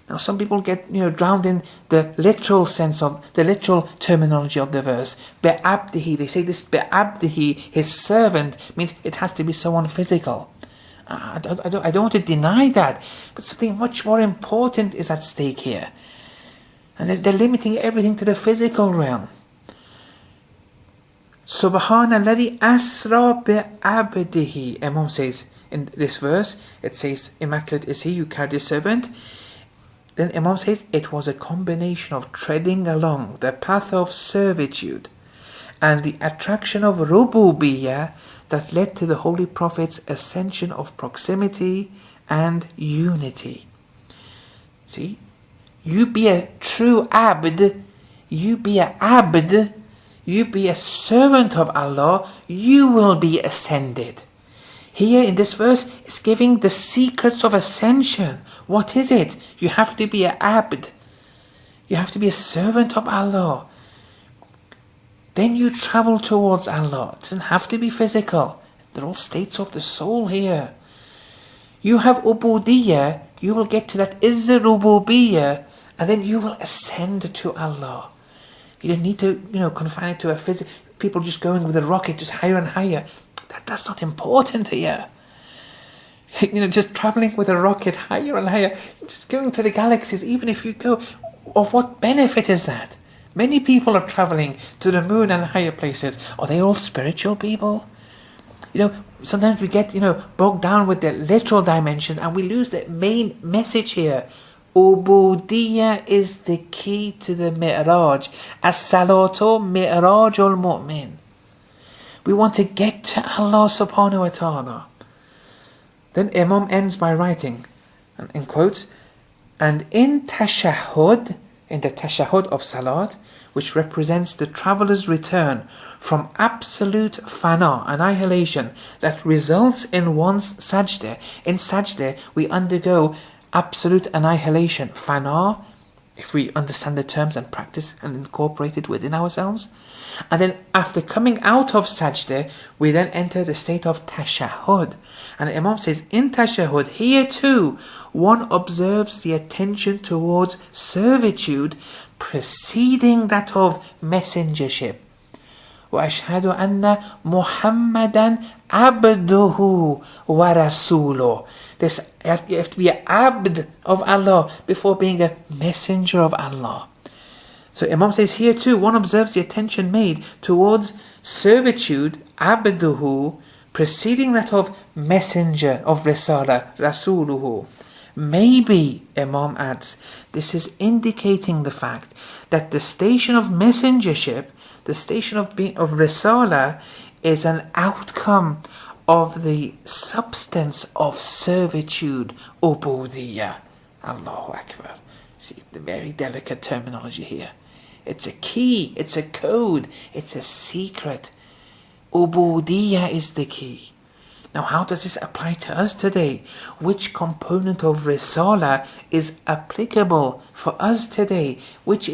Now some people get drowned in the literal sense of, the literal terminology of the verse. Bi'abdihi, they say this bi'abdihi, His servant, means it has to be someone physical. I don't want to deny that, but something much more important is at stake here. And they're limiting everything to the physical realm. Subhanalladhi asra bi'abdihi. Imam says in this verse, it says, immaculate is He who carried His servant. Then Imam says it was a combination of treading along the path of servitude and the attraction of rububiyyah that led to the Holy Prophet's ascension of proximity and unity. See, you be a true abd, you be a servant of Allah, you will be ascended. Here in this verse, it's giving the secrets of ascension. What is it? You have to be an abd. You have to be a servant of Allah. Then you travel towards Allah. It doesn't have to be physical. They're all states of the soul here. You have ubudiyyah, you will get to that izz rububiyyah, and then you will ascend to Allah. You don't need to, confine it to a physical. People just going with a rocket just higher and higher. That's not important here. Just traveling with a rocket higher and higher, just going to the galaxies, even if you go, of what benefit is that? Many people are traveling to the moon and higher places. Are they all spiritual people? Sometimes we get, bogged down with the literal dimension and we lose the main message here. Ubudiyyah is the key to the mi'raj. As-salatu mi'rajul mu'min. We want to get to Allah subhanahu wa ta'ala. Then Imam ends by writing, in quotes, and in tashahhud, in the tashahhud of Salat, which represents the traveller's return from absolute fana, annihilation, that results in one's sajda. In sajda, we undergo absolute annihilation, fana, if we understand the terms and practice and incorporate it within ourselves. And then after coming out of sajda, we then enter the state of tashahhud. And the Imam says, in tashahhud, here too, one observes the attention towards servitude preceding that of messengership. وَأَشْهَدُ أَنَّ مُحَمَّدًا عَبْدُهُ وَرَسُولُهُ. You have to be an abd of Allah before being a messenger of Allah. So Imam says here too, one observes the attention made towards servitude, abduhu, preceding that of messenger, of risala, rasuluhu. Maybe, Imam adds, this is indicating the fact that the station of messengership, the station of risala, is an outcome of the substance of servitude, ubudiyyah. Allahu Akbar. See, the very delicate terminology here. It's a key, it's a code, it's a secret. Ubudiyyah is the key. Now, how does this apply to us today? Which component of Risala is applicable for us today? Which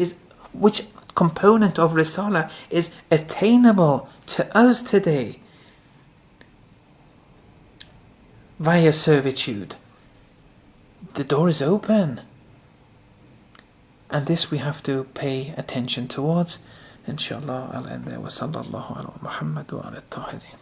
component of Risala is attainable to us today? Via servitude. The door is open. And this we have to pay attention towards. Inshallah, I'll end there. Wa sallallahu ala Muhammad wa ala tahirin.